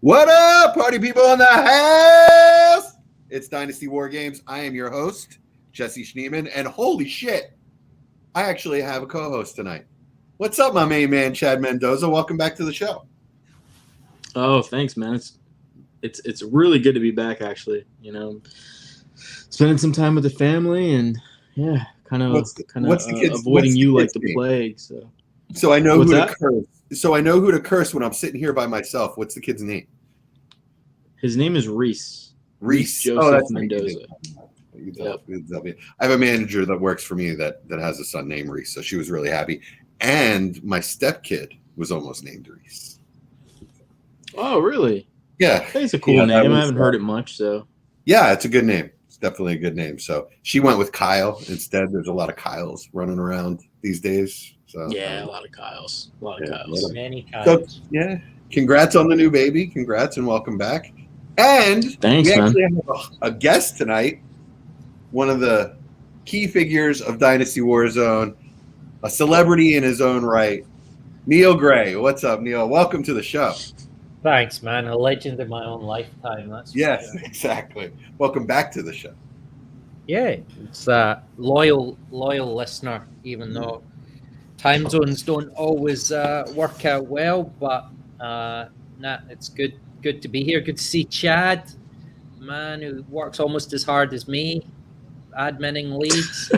What up, party people in the house? It's Dynasty War Games. I am your host, Jesse Schneeman, and holy shit, I actually have a co-host tonight. What's up, my main man, Chad Mendoza? Welcome back to the show. Oh, thanks, man. It's really good to be back, actually. You know, spending some time with the family, and yeah, kind of avoiding you like the plague. So I know who to curse. So I know who to curse when I'm sitting here by myself. What's the kid's name? His name is Reese. Reese Joseph Mendoza. Yep. I have a manager that works for me that has a son named Reese, so she was really happy. And my stepkid was almost named Reese. Oh, really? Yeah. It's a cool name. I haven't heard it much, so. Yeah, it's a good name. It's definitely a good name. So she went with Kyle instead. There's a lot of Kyles running around these days. So yeah, a lot of Kyles. Many Kyles. So, yeah. Congrats on the new baby. Congrats and welcome back. And thanks, we actually man. have a guest tonight. One of the key figures of Dynasty Warzone, a celebrity in his own right, Neil Grea. What's up, Neil? Welcome to the show. Thanks, man. A legend in my own lifetime. That's yes, exactly. Welcome back to the show. Yeah, it's a loyal listener, even though time zones don't always work out well. But it's good to be here. Good to see Chad, man, who works almost as hard as me, adminning leagues.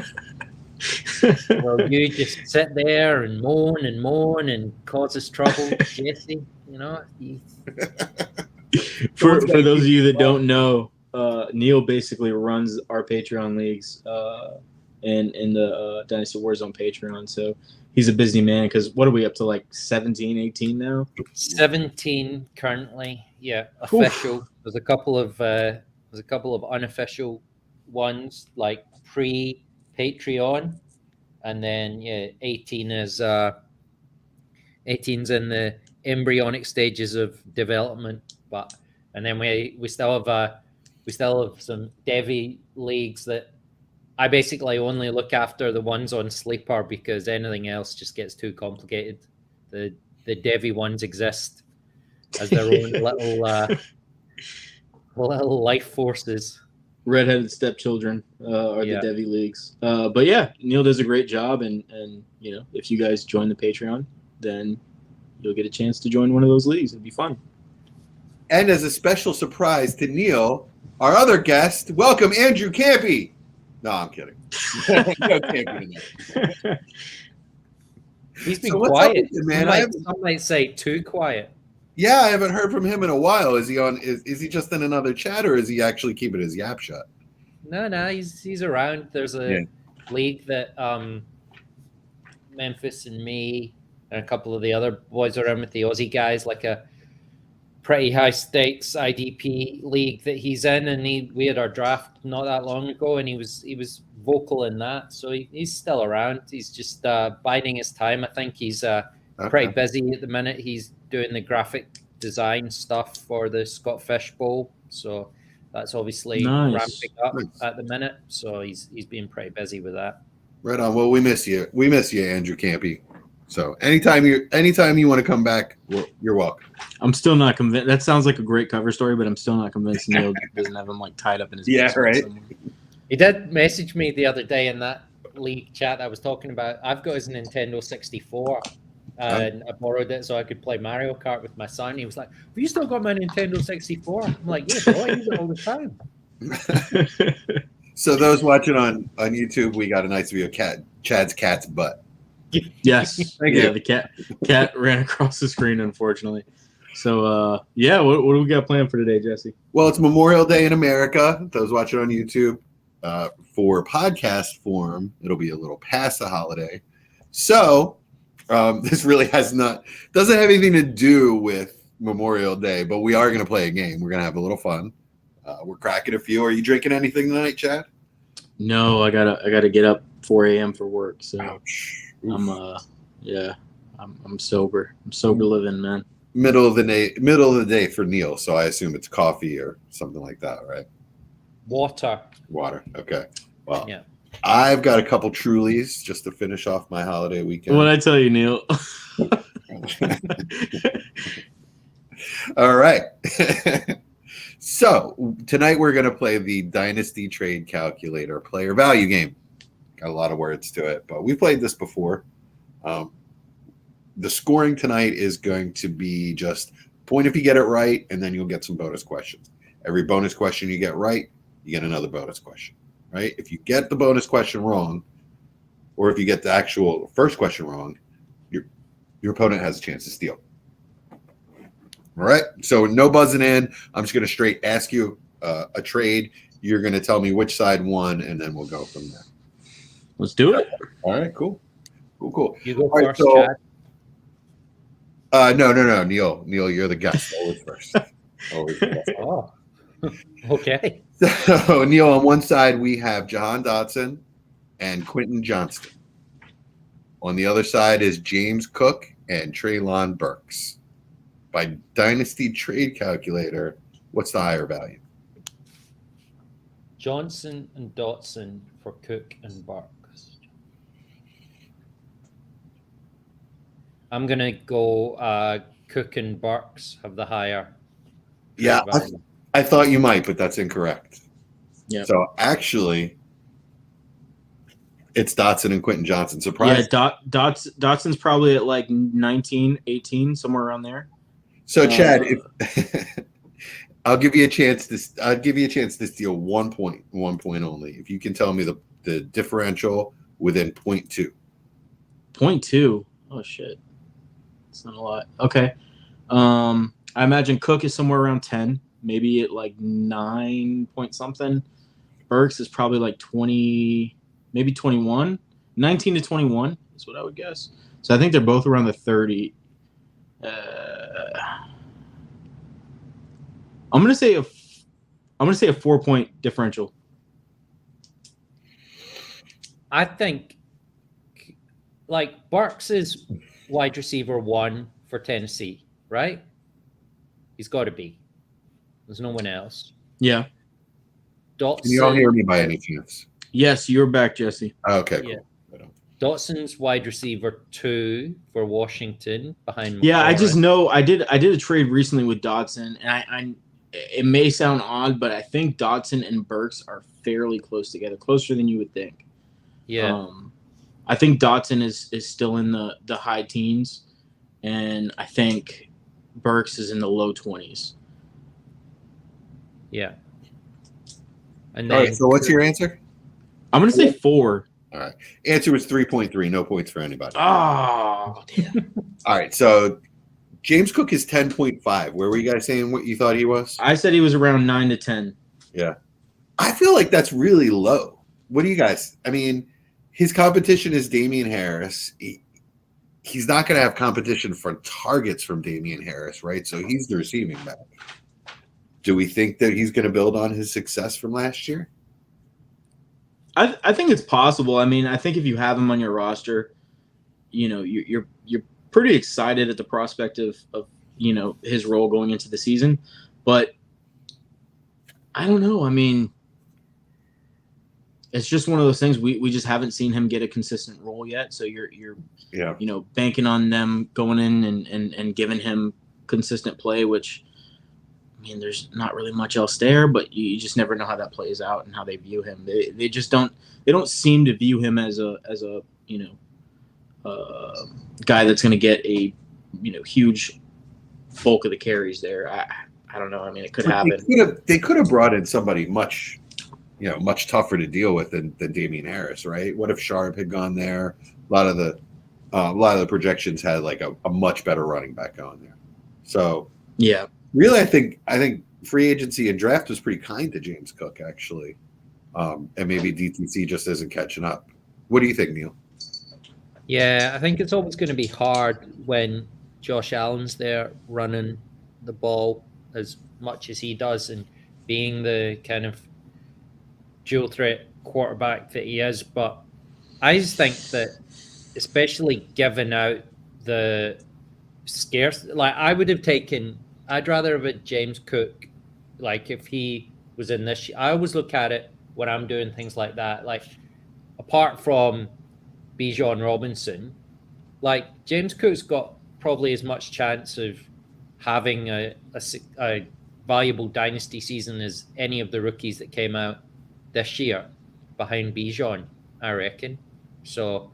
Well, you just sit there and moan and causes trouble, Jesse. You know. For those of you that don't know, Neil basically runs our Patreon leagues in the Dynasty Warzone Patreon. So he's a busy man because what are we up to, like 17, 18 now? 17 currently. Yeah, official. Oof. There's a couple of unofficial ones like pre-Patreon, and then 18 is 18's in the embryonic stages of development, and then we still have some Devi leagues that I basically only look after the ones on Sleeper because anything else just gets too complicated. The Devi ones exist as their own little life forces. Redheaded stepchildren are the Devi leagues. But yeah, Neil does a great job, and you know, if you guys join the Patreon, then you'll get a chance to join one of those leagues. It'd be fun. And as a special surprise to Neil, our other guest, welcome Andrew Campy. No, I'm kidding. No Campy tonight. He's been quiet, man. Some might say too quiet. Yeah, I haven't heard from him in a while. Is he on? Is he just in another chat, or is he actually keeping his yap shut? No, he's around. There's a league that Memphis and me and a couple of the other boys around with the Aussie guys, like a pretty high stakes IDP league that he's in, and we had our draft not that long ago, and he was vocal in that, so he's still around. He's just biding his time. I think he's pretty busy at the minute. He's doing the graphic design stuff for the Scott Fish Bowl, so that's obviously ramping up at the minute. So he's being pretty busy with that. Right on. Well, we miss you. We miss you, Andrew Campy. So anytime you want to come back, you're welcome. I'm still not convinced. That sounds like a great cover story, but I'm still not convinced Neil doesn't have him like tied up in his right. Somewhere. He did message me the other day in that league chat that I was talking about. I've got his Nintendo 64, and I borrowed it so I could play Mario Kart with my son. He was like, "Have you still got my Nintendo 64?" I'm like, "Yeah, bro, I use it all the time." So those watching on YouTube, we got a nice view of Chad's cat's butt. Yes. The cat ran across the screen, unfortunately. So, what do we got planned for today, Jesse? Well, it's Memorial Day in America. Those watching on YouTube, for podcast form, it'll be a little past the holiday. So, this really doesn't have anything to do with Memorial Day, but we are going to play a game. We're going to have a little fun. We're cracking a few. Are you drinking anything tonight, Chad? No, I gotta get up 4 a.m. for work. So ouch. I'm sober. I'm sober living, man. Middle of the day for Neil, so I assume it's coffee or something like that, right? Water. Okay. Well, yeah. I've got a couple Trulies just to finish off my holiday weekend. What'd I tell you, Neil? All right. So tonight we're going to play the Dynasty Trade Calculator Player Value Game. Got a lot of words to it, but we played this before. The scoring tonight is going to be just point if you get it right, and then you'll get some bonus questions. Every bonus question you get right, you get another bonus question, right? If you get the bonus question wrong, or if you get the actual first question wrong, your opponent has a chance to steal. All right, so no buzzing in. I'm just going to straight ask you a trade. You're going to tell me which side won, and then we'll go from there. Let's do it. All right, cool. You go All first, right, Chad. No, Neil, you're the guest. Always first. Always the guest. Oh, okay. So, Neil, on one side, we have Jahan Dotson and Quentin Johnston. On the other side is James Cook and Treylon Burks. By Dynasty Trade Calculator, what's the higher value? Johnson and Dotson for Cook and Burks. I'm going to go Cook and Burks have the higher. Yeah, value. I thought you might, but that's incorrect. Yeah. So actually, it's Dotson and Quentin Johnson. Surprise. Yeah, Dotson's probably at like 19, 18, somewhere around there. So Chad, I'll give you a chance to steal 1 point only. If you can tell me the differential within 0.2. 0.2. Oh shit. It's not a lot. Okay. I imagine Cook is somewhere around 10, maybe at like 9 point something. Burks is probably like 20, maybe 21. 19 to 21 is what I would guess. So I think they're both around the 30. I'm gonna say a 4-point differential. I think like Burks is wide receiver 1 for Tennessee, right? He's got to be. There's no one else. Yeah. Dotson. Can you all hear me by any chance? Yes, you're back, Jesse. Okay, cool. Yeah. Dotson's wide receiver 2 for Washington behind. Yeah, I just McLaurin. know I did a trade recently with Dotson, and I it may sound odd, but I think Dotson and Burks are fairly close together, closer than you would think. Yeah. I think Dotson is still in the high teens, and I think Burks is in the low 20s. Yeah. And All then right, so what's your answer? I'm gonna say 4. All right. Answer was 3.3. No points for anybody. Oh, damn. All right. So James Cook is 10.5. Where were you guys saying what you thought he was? I said he was around 9 to 10. Yeah. I feel like that's really low. What do you guys? I mean, his competition is Damian Harris. He's not going to have competition for targets from Damian Harris, right? So he's the receiving back. Do we think that he's going to build on his success from last year? I think it's possible. I mean, I think if you have him on your roster, you're pretty excited at the prospect of his role going into the season. But I don't know. I mean, it's just one of those things we just haven't seen him get a consistent role yet. So you're banking on them going in and giving him consistent play, which I mean, there's not really much else there, but you just never know how that plays out and how they view him. They just don't seem to view him as a guy that's going to get a huge bulk of the carries there. I don't know. I mean, it could happen. They could have brought in somebody much tougher to deal with than Damian Harris, right? What if Sharp had gone there? A lot of the projections had like a much better running back going there. So yeah. Really, I think free agency and draft was pretty kind to James Cook, actually, and maybe DTC just isn't catching up. What do you think, Neil? Yeah, I think it's always going to be hard when Josh Allen's there running the ball as much as he does and being the kind of dual threat quarterback that he is. But I just think that, especially given out the scarce, like I'd rather have it James Cook, like if he was in this. I always look at it when I'm doing things like that. Like apart from Bijan Robinson, like James Cook's got probably as much chance of having a valuable dynasty season as any of the rookies that came out this year behind Bijan, I reckon. So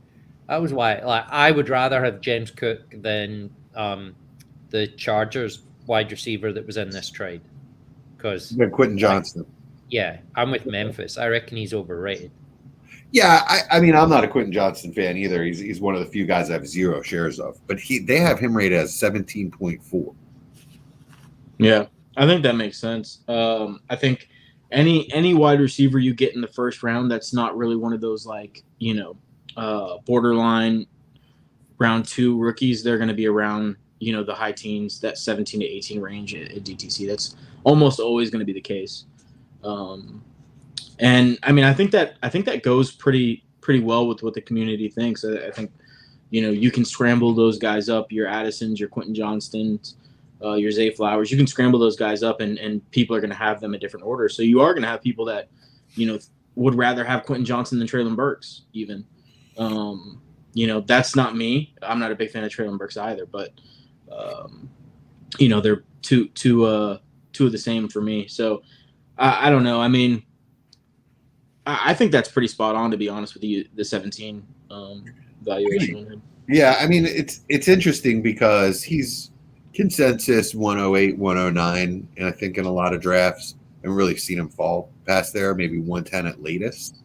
that was why I would rather have James Cook than the Chargers wide receiver that was in this trade. Because Quentin Johnston. Yeah, I'm with Memphis. I reckon he's overrated. Yeah, I mean, I'm not a Quentin Johnston fan either. He's one of the few guys I have 0 shares of. But they have him rated as 17.4. Yeah, I think that makes sense. I think any wide receiver you get in the first round that's not really one of those borderline round 2 rookies, they're going to be around the high teens, that 17 to 18 range at DTC. That's almost always going to be the case. And I mean, I think that goes pretty well with what the community thinks. I think, you can scramble those guys up, your Addisons, your Quentin Johnstons, your Zay Flowers. You can scramble those guys up, and people are going to have them in different orders. So you are going to have people that, would rather have Quentin Johnson than Treylon Burks even. That's not me. I'm not a big fan of Treylon Burks either, but, they're two of the same for me. So I don't know. I mean, I think that's pretty spot on, to be honest with you, the 17 valuation. Yeah, I mean, it's interesting because he's consensus 108, 109, and I think in a lot of drafts, I haven't really seen him fall past there, maybe 110 at latest.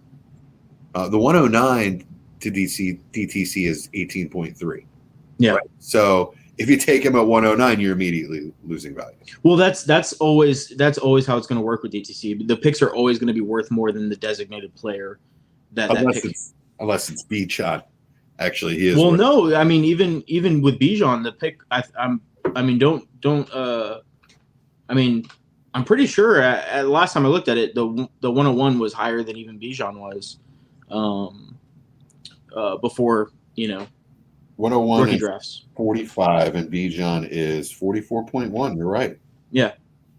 The 109 to DTC is 18.3. Yeah. Right? So if you take him at 109, you're immediately losing value. Well, that's always how it's going to work with DTC. The picks are always going to be worth more than the designated player. Unless it's Bijan. Actually, he is. Well, no, I mean even with Bijan, the pick. I'm pretty sure at last time I looked at it, the 101 was higher than even Bijan was. Before 101 rookie is drafts. 45, and Bijan is 44.1. You're right. Yeah,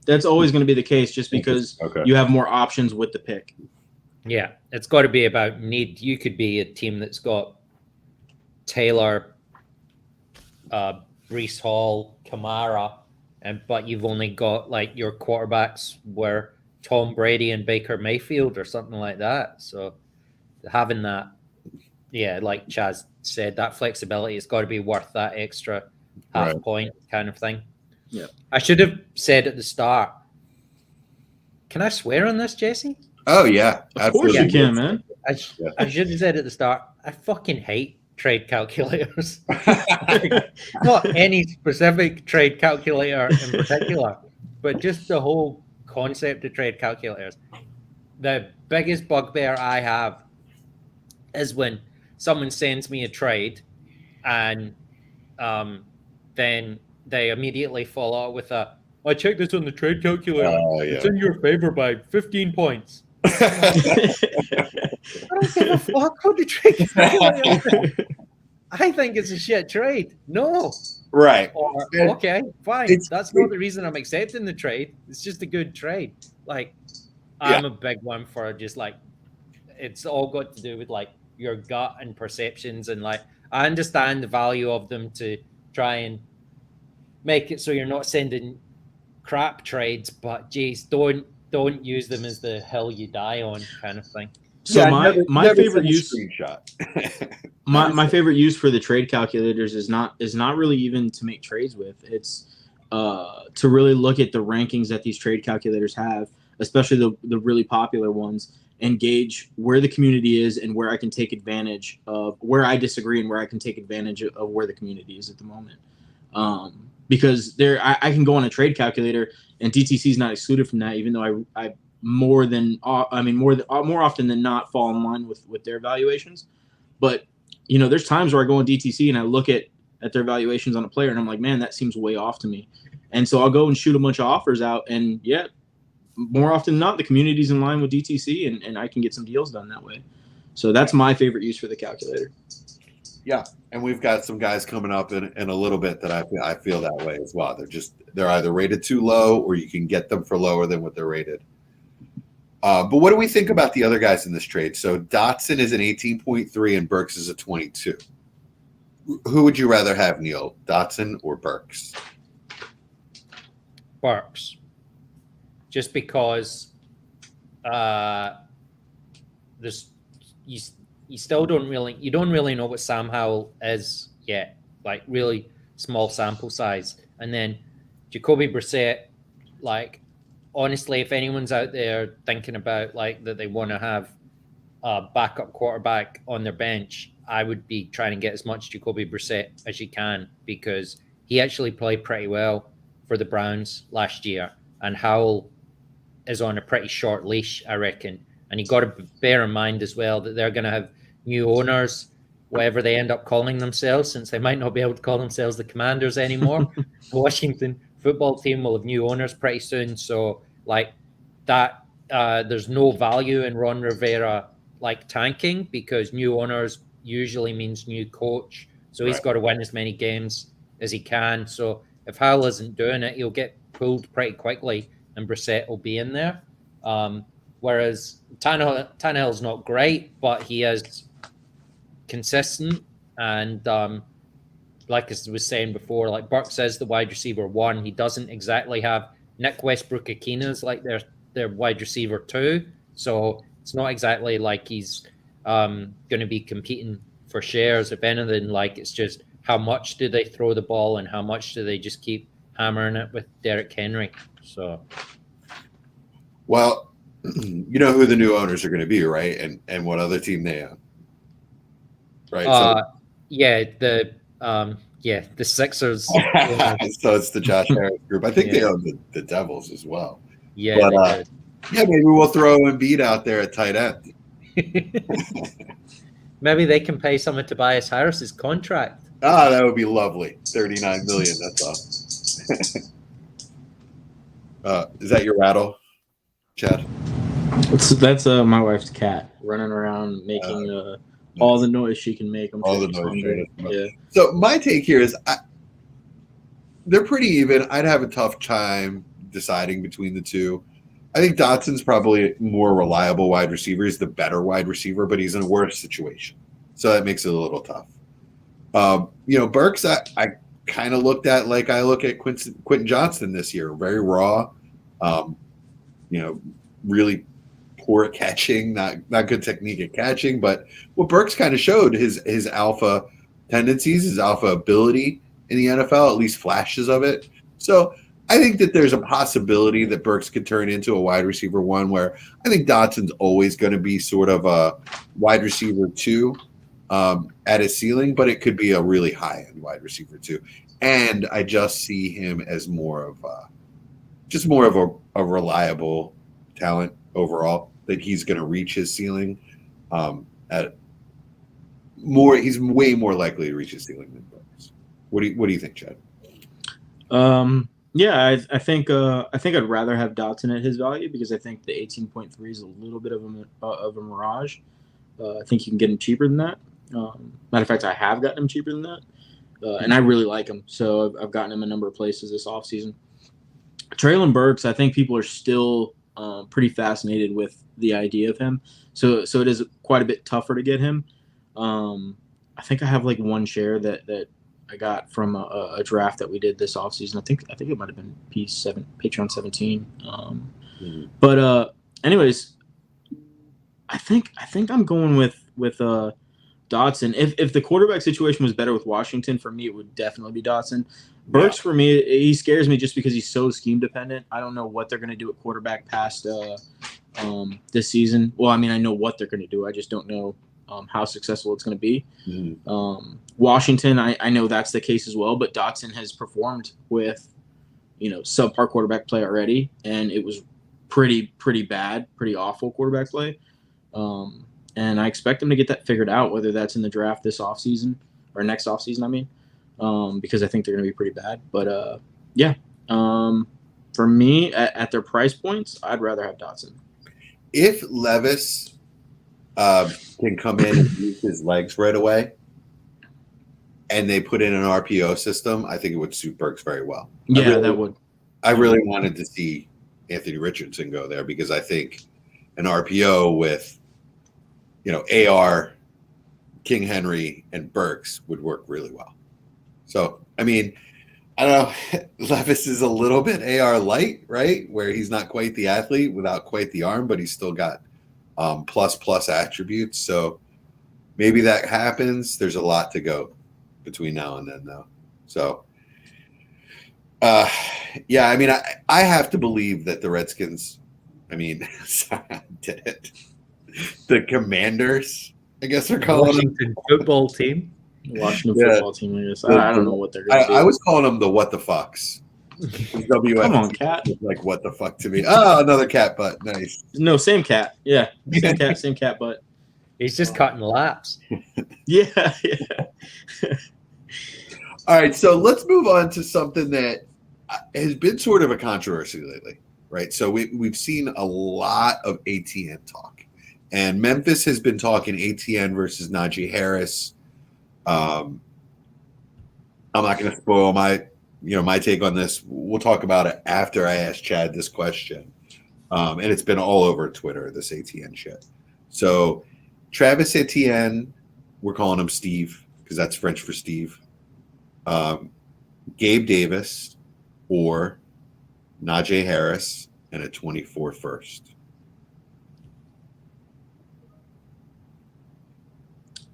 that's always going to be the case, just because you have more options with the pick. Yeah, it's got to be about need. You could be a team that's got Taylor, Breece Hall, Kamara, but you've only got like your quarterbacks were Tom Brady and Baker Mayfield or something like that. So having that, yeah, like Chaz said, that flexibility has got to be worth that extra half point kind of thing. Yeah. I should have said at the start. Can I swear on this, Jesse? Oh yeah, of course you can, man. I should have said at the start. I fucking hate trade calculators. Not any specific trade calculator in particular, but just the whole concept of trade calculators. The biggest bugbear I have is when someone sends me a trade and then they immediately follow up with I checked this on the trade calculator. It's in your favor by 15 points. I don't give a fuck how the trade calculator. I think it's a shit trade. No. Right. Or, okay, fine. That's not the reason I'm accepting the trade. It's just a good trade. Like, I'm a big one for just like, it's all got to do with like your gut and perceptions, and like I understand the value of them to try and make it so you're not sending crap trades, but geez, don't use them as the hill you die on kind of thing. So my favorite use screenshot. my favorite use for the trade calculators is not really even to make trades with. It's to really look at the rankings that these trade calculators have, especially the really popular ones, and gauge where the community is and where I can take advantage of where I disagree and where I can take advantage of where the community is at the moment. Because I can go on a trade calculator, and DTC is not excluded from that, even though I more often than not fall in line with their valuations. But there's times where I go on DTC and I look at their valuations on a player, and I'm like, man, that seems way off to me. And so I'll go and shoot a bunch of offers out, and more often than not, the community's in line with DTC, and I can get some deals done that way. So that's my favorite use for the calculator. Yeah, and we've got some guys coming up in a little bit that I feel that way as well. They're either rated too low, or you can get them for lower than what they're rated. But what do we think about the other guys in this trade? So Dotson is an 18.3 and Burks is a 22. Who would you rather have, Neil, Dotson or Burks? Burks, just because there's you still don't really know what Sam Howell is yet, like really small sample size. And then Jacoby Brissett, like honestly, if anyone's out there thinking about like that they want to have a backup quarterback on their bench, I would be trying to get as much Jacoby Brissett as you can, because he actually played pretty well for the Browns last year, and Howell is on a pretty short leash, I reckon. And you got to bear in mind as well that they're going to have new owners, whatever they end up calling themselves, since they might not be able to call themselves the Commanders anymore. The Washington football team will have new owners pretty soon. So, like that, there's no value in Ron Rivera like tanking, because new owners usually means new coach. So he's got to win as many games as he can. So if Howell isn't doing it, he'll get pulled pretty quickly, and Brissett will be in there. Whereas Tannehill's not great, but he is consistent. And like I was saying before, like Burks is the wide receiver 1. He doesn't exactly have Nick Westbrook-Akina's like their wide receiver 2. So it's not exactly like he's going to be competing for shares. If anything, like it's just how much do they throw the ball and how much do they just keep hammering it with Derrick Henry. So, well, you know who the new owners are going to be, right? And what other team they own, right? The Sixers. So it's the Josh Harris group. I think they own the Devils as well. Yeah, but, maybe we'll throw Embiid out there at tight end. Maybe they can pay someone to Tobias Harris's contract. That would be lovely. $39 million. That's all. Is that your rattle, Chad? That's my wife's cat running around making all the noise she can make. All the noise. Yeah. So my take here is they're pretty even. I'd have a tough time deciding between the two. I think Dotson's probably more reliable wide receiver. He's the better wide receiver, but he's in a worse situation. So that makes it a little tough. Burks, I kind of looked at like I look at Quentin Johnston this year. Very raw, really poor at catching, not good technique at catching. But what Burks kind of showed his alpha tendencies, his alpha ability in the NFL, at least flashes of it. So I think that there's a possibility that Burks could turn into a wide receiver 1, where I think Dotson's always going to be sort of a wide receiver 2 at his ceiling, but it could be a really high-end wide receiver 2. And I just see him as more of a reliable talent overall, that he's going to reach his ceiling he's way more likely to reach his ceiling than Burks. What do you think, Chad? Yeah, I think I'd rather have Dotson at his value, because I think the 18.3 is a little bit of a mirage. I think you can get him cheaper than that. Matter of fact, I have gotten him cheaper than that, and I really like him. So I've gotten him a number of places this offseason. Treylon Burks, I think people are still pretty fascinated with the idea of him. So it is quite a bit tougher to get him. I think I have like one share that I got from a draft that we did this offseason. I think it might have been Patreon 17. But anyways, I think I'm going with Dotson. If the quarterback situation was better with Washington, for me it would definitely be Dotson. Burks, for me, he scares me just because he's so scheme dependent. I don't know what they're going to do at quarterback past this season. Well, I mean, I know what they're going to do. I just don't know how successful it's going to be. Washington, I know that's the case as well, but Dotson has performed with, subpar quarterback play already, and it was pretty bad, pretty awful quarterback play. And I expect him to get that figured out, whether that's in the draft this offseason or next offseason, because I think they're going to be pretty bad. But, for me, at their price points, I'd rather have Dotson. If Levis can come in and use his legs right away, and they put in an RPO system, I think it would suit Burks very well. Yeah, that would. I really wanted to see Anthony Richardson go there, because I think an RPO with, AR, King Henry, and Burks would work really well. So, I mean, I don't know. Levis is a little bit AR light, right? Where he's not quite the athlete without quite the arm, but he's still got plus attributes. So maybe that happens. There's a lot to go between now and then, though. So, yeah, I mean, I have to believe that the Redskins, I mean, sorry, I did it. The Commanders, I guess they're calling them. Washington football team. Washington Yeah. football team, I guess. I don't know what they're going to do. I was calling them the what the fucks. WF Come on, cat. Like what the fuck to me? Oh, another cat butt. Nice. No, same cat. Yeah, same cat butt. He's just cutting laps. Yeah. All right, so let's move on to something that has been sort of a controversy lately, right? So we've seen a lot of ATN talk, and Memphis has been talking ATN versus Najee Harris. I'm not going to spoil my take on this. We'll talk about it after I ask Chad this question, and it's been all over Twitter, this ATN shit. So Travis Etienne, we're calling him Steve because that's French for Steve. Gabe Davis or Najee Harris and a 24 first.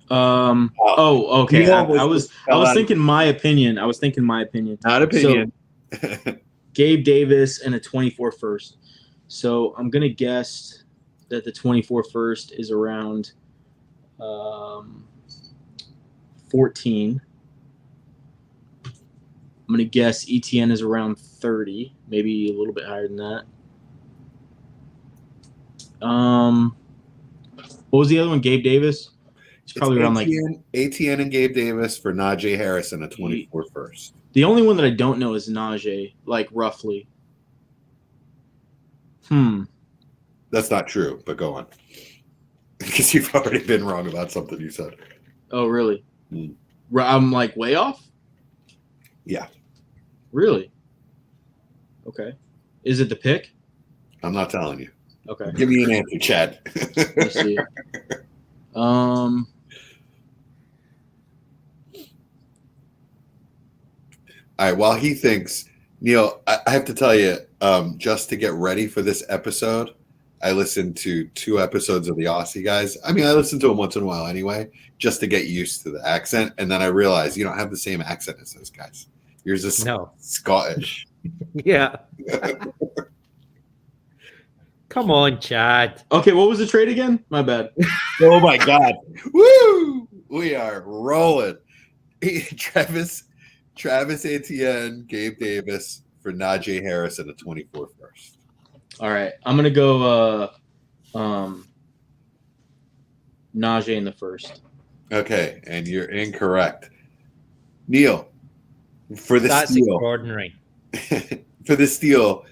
Okay. I was thinking my opinion. Not opinion. So, Gabe Davis and a 24 first. So I'm gonna guess that the 24 first is around 14. I'm going to guess ETN is around 30, maybe a little bit higher than that. What was the other one? Gabe Davis? It's probably around ATN and Gabe Davis for Najee Harris and a 24 first. The only one that I don't know is Najee, like roughly. That's not true, but go on. Because you've already been wrong about something you said. Oh, really? I'm like way off? Yeah. Really? Okay. Is it the pick? I'm not telling you. Okay. Give me an answer, Chad. Let's see. All right. While he thinks, Neil, I have to tell you, just to get ready for this episode, I listened to 2 episodes of the Aussie guys. I mean, I listen to them once in a while anyway, just to get used to the accent. And then I realized you don't have the same accent as those guys. Yours is Scottish. Yeah. Come on, Chad. Okay, what was the trade again? My bad. Oh, my God. Woo! We are rolling. Travis Etienne, Gabe Davis for Najee Harris and a 24 first. All right. I'm going to go Najee in the first. Okay, and you're incorrect. Neil, for the That's steal. Extraordinary. For the steal,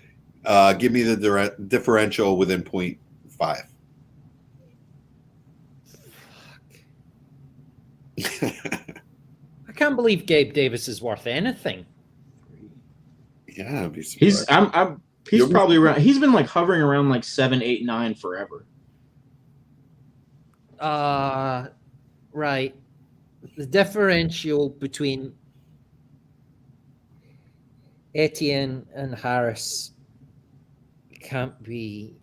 give me the differential within 0.5. I can't believe Gabe Davis is worth anything. Yeah, I'd be surprised. He's probably around. He's been like hovering around like 7, 8, 9 forever. Right. The differential between Etienne and Harris can't be.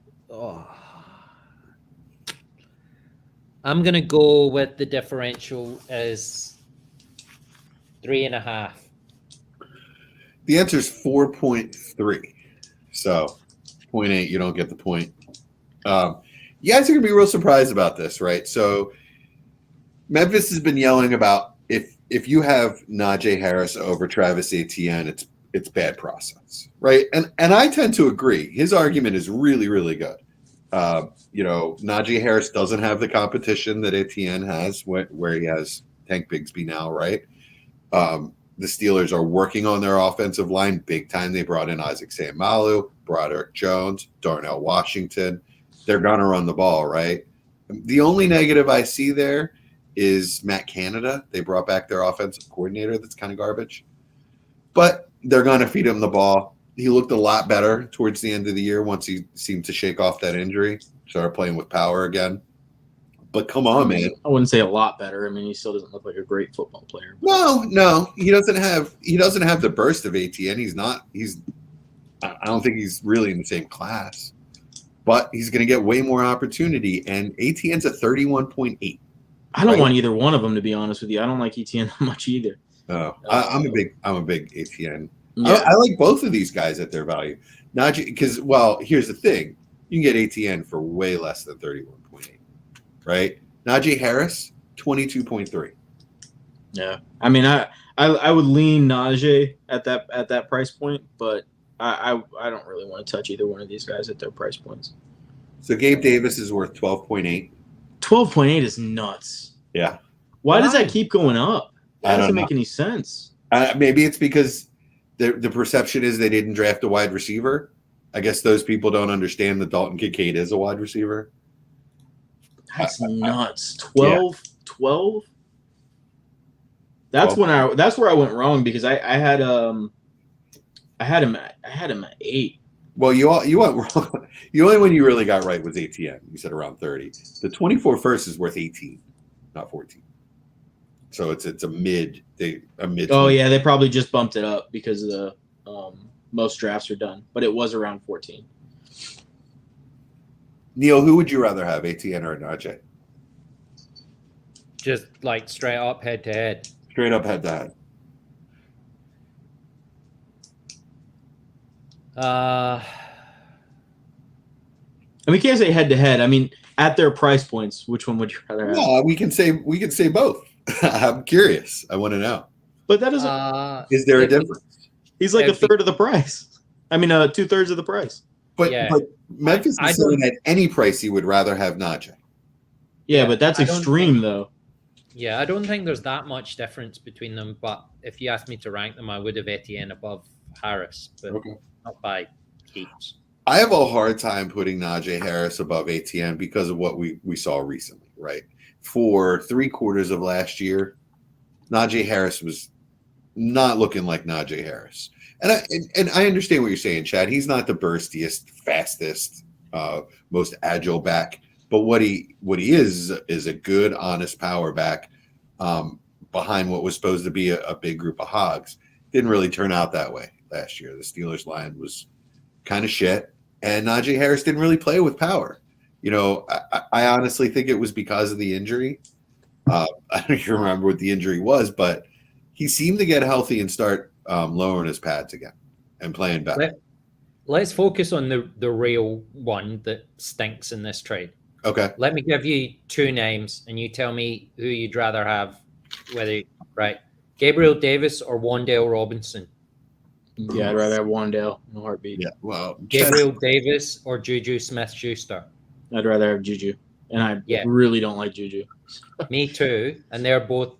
I'm gonna go with the differential is 3.5. The answer is 4.3. So 0.8, you don't get the point. You guys are going to be real surprised about this, right? So Memphis has been yelling about if you have Najee Harris over Travis Etienne, it's bad process, right? And I tend to agree. His argument is really, really good. Najee Harris doesn't have the competition that Etienne has where he has Tank Bigsby now, right? The Steelers are working on their offensive line big time. They brought in Isaac Seumalo, Broderick Jones, Darnell Washington. They're going to run the ball, right? The only negative I see there is Matt Canada. They brought back their offensive coordinator. That's kind of garbage. But they're going to feed him the ball. He looked a lot better towards the end of the year once he seemed to shake off that injury, started playing with power again. But come on, man. I wouldn't say a lot better. I mean, he still doesn't look like a great football player. No, he doesn't have the burst of ATN. I don't think he's really in the same class, but he's going to get way more opportunity. And ATN's at 31.8. I don't want either one of them, to be honest with you. I don't like ETN that much either. Oh, I'm a big ATN. Yeah. I like both of these guys at their value. Najee, because here's the thing: you can get ATN for way less than 31.8, right? Najee Harris, 22.3. Yeah, I mean, I would lean Najee at that price point, but I don't really want to touch either one of these guys at their price points. So Gabe Davis is worth 12.8. 12.8 is nuts. Yeah. Why does that keep going up? That doesn't make any sense. Maybe it's because the perception is they didn't draft a wide receiver. I guess those people don't understand that Dalton Kincaid is a wide receiver. That's nuts. 12? That's 12. That's where I went wrong because I had him at 8. Well, you went wrong. The only one you really got right was ATN. You said around 30. The 24 first is worth 18, not 14. So it's a mid. Oh yeah, they probably just bumped it up because the most drafts are done, but it was around 14. Neil, who would you rather have, ATN or Najee? Just like straight up head to head. Straight up head to head. And we can't say head to head. I mean, at their price points, which one would you rather have? No, we can say both. I'm curious. I want to know. But that doesn't. Is there a difference? He's like a third of the price. I mean, 2/3 of the price. But Memphis is saying at any price he would rather have Najee. Yeah, but that's extreme though. Yeah, I don't think there's that much difference between them. But if you asked me to rank them, I would have Etienne above Harris, but not by heaps. I have a hard time putting Najee Harris above ATN because of what we saw recently, right? For 3/4 of last year, Najee Harris was not looking like Najee Harris. And I understand what you're saying, Chad. He's not the burstiest, fastest, most agile back, but what he is a good, honest power back behind what was supposed to be a big group of hogs. Didn't really turn out that way last year. The Steelers line was kind of shit, and Najee Harris didn't really play with power. I honestly think it was because of the injury. I don't even remember what the injury was, but he seemed to get healthy and start lowering his pads again and playing better. Let's focus on the real one that stinks in this trade. Okay. Let me give you 2 names, and you tell me who you'd rather have. Gabriel Davis or Wan'Dale Robinson. Yeah, I'd rather have Wan'Dale in a heartbeat. Yeah, well, Gabriel Davis or Juju Smith-Schuster. I'd rather have Juju, and I really don't like Juju. Me too, and they're both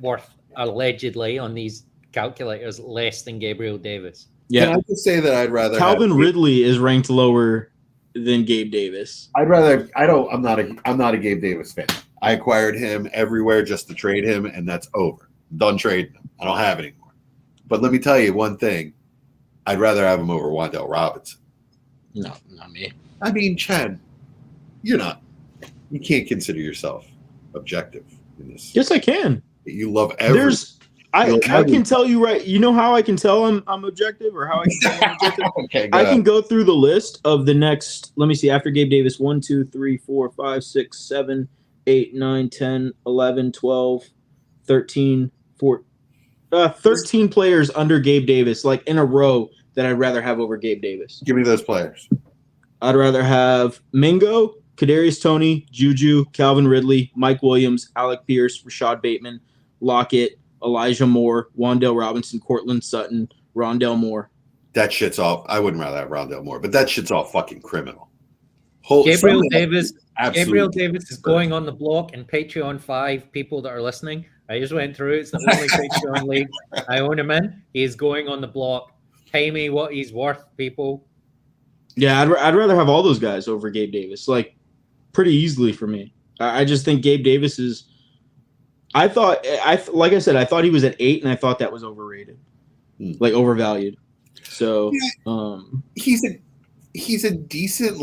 worth allegedly on these calculators less than Gabriel Davis. Yeah, can I just say that I'd rather Calvin Ridley is ranked lower than Gabe Davis. I'm not a Gabe Davis fan. I acquired him everywhere just to trade him, and that's over. Done trading him. I don't have it anymore. But let me tell you one thing. I'd rather have him over Wan'Dale Robinson. No, not me. I mean, Chad, you can't consider yourself objective in this. Yes, I can. You love every. I can tell you right. You know how I can tell I'm objective, or how I can tell I'm objective? Okay, I can go through the list of the next. Let me see. After Gabe Davis, 1, 2, 3, 4, 5, 6, 7, 8, 9, 10, 11, 12, 13, 14. 13 players under Gabe Davis, like in a row, that I'd rather have over Gabe Davis. Give me those players. I'd rather have Mingo, Kadarius Toney, Juju, Calvin Ridley, Mike Williams, Alec Pierce, Rashad Bateman, Lockett, Elijah Moore, Wan'Dale Robinson, Cortland Sutton, Rondale Moore. That shit's all. I wouldn't rather have Rondale Moore, but that shit's all fucking criminal. Gabriel Davis is going on the block in Patreon 5. People that are listening, I just went through. It's the only Patreon league I own him in. He's going on the block. Pay me what he's worth, people. Yeah, I'd rather have all those guys over Gabe Davis, like pretty easily for me. I just think Gabe Davis is. Like I said, I thought he was at 8, and I thought that was overrated, like overvalued. So, he's a decent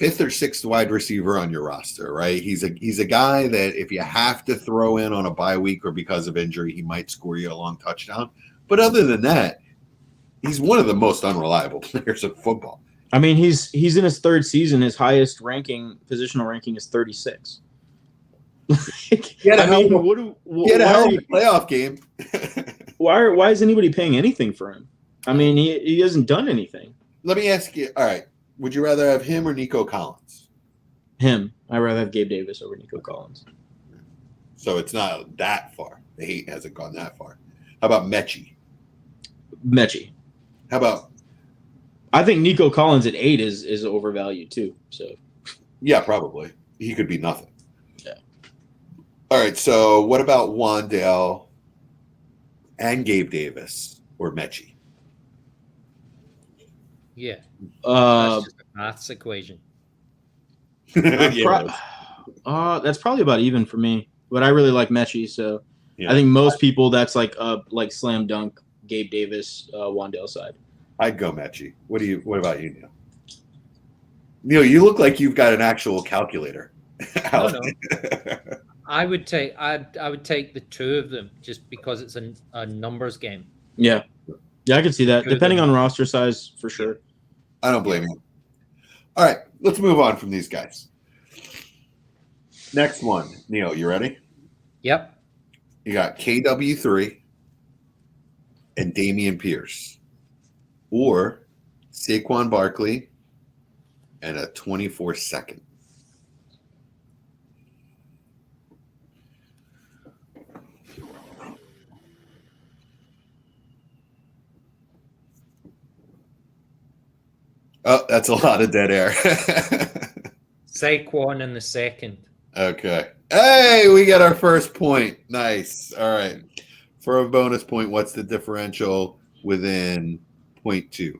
fifth or sixth wide receiver on your roster, right? He's a guy that if you have to throw in on a bye week or because of injury, he might score you a long touchdown. But other than that, he's one of the most unreliable players of football. I mean, he's in his third season. His highest positional ranking is 36. Get a hell of a playoff game. Why is anybody paying anything for him? I mean, he hasn't done anything. Let me ask you, all right, would you rather have him or Nico Collins? Him. I'd rather have Gabe Davis over Nico Collins. So it's not that far. The hate hasn't gone that far. How about Mechie? How about? I think Nico Collins at 8 is overvalued too. So. Yeah, probably. He could be nothing. Yeah. All right, so what about Wandale and Gabe Davis or Mechie? Yeah. That's just a maths equation. That's probably about even for me. But I really like Mechie, so I think most people that's like slam dunk Gabe Davis, Wandale side. I'd go Mechie. What about you, Neil? Neil, you look like you've got an actual calculator. No. I would take the two of them just because it's a numbers game. Yeah, I can see that. Depending on roster size, for sure. I don't blame you. All right, let's move on from these guys. Next one, Neil, you ready? Yep. You got KW3 and Dameon Pierce, or Saquon Barkley and a 24-second. Oh, that's a lot of dead air. Saquon in the second. Okay. Hey, we got our first point. Nice. All right. For a bonus point, what's the differential within 0.2?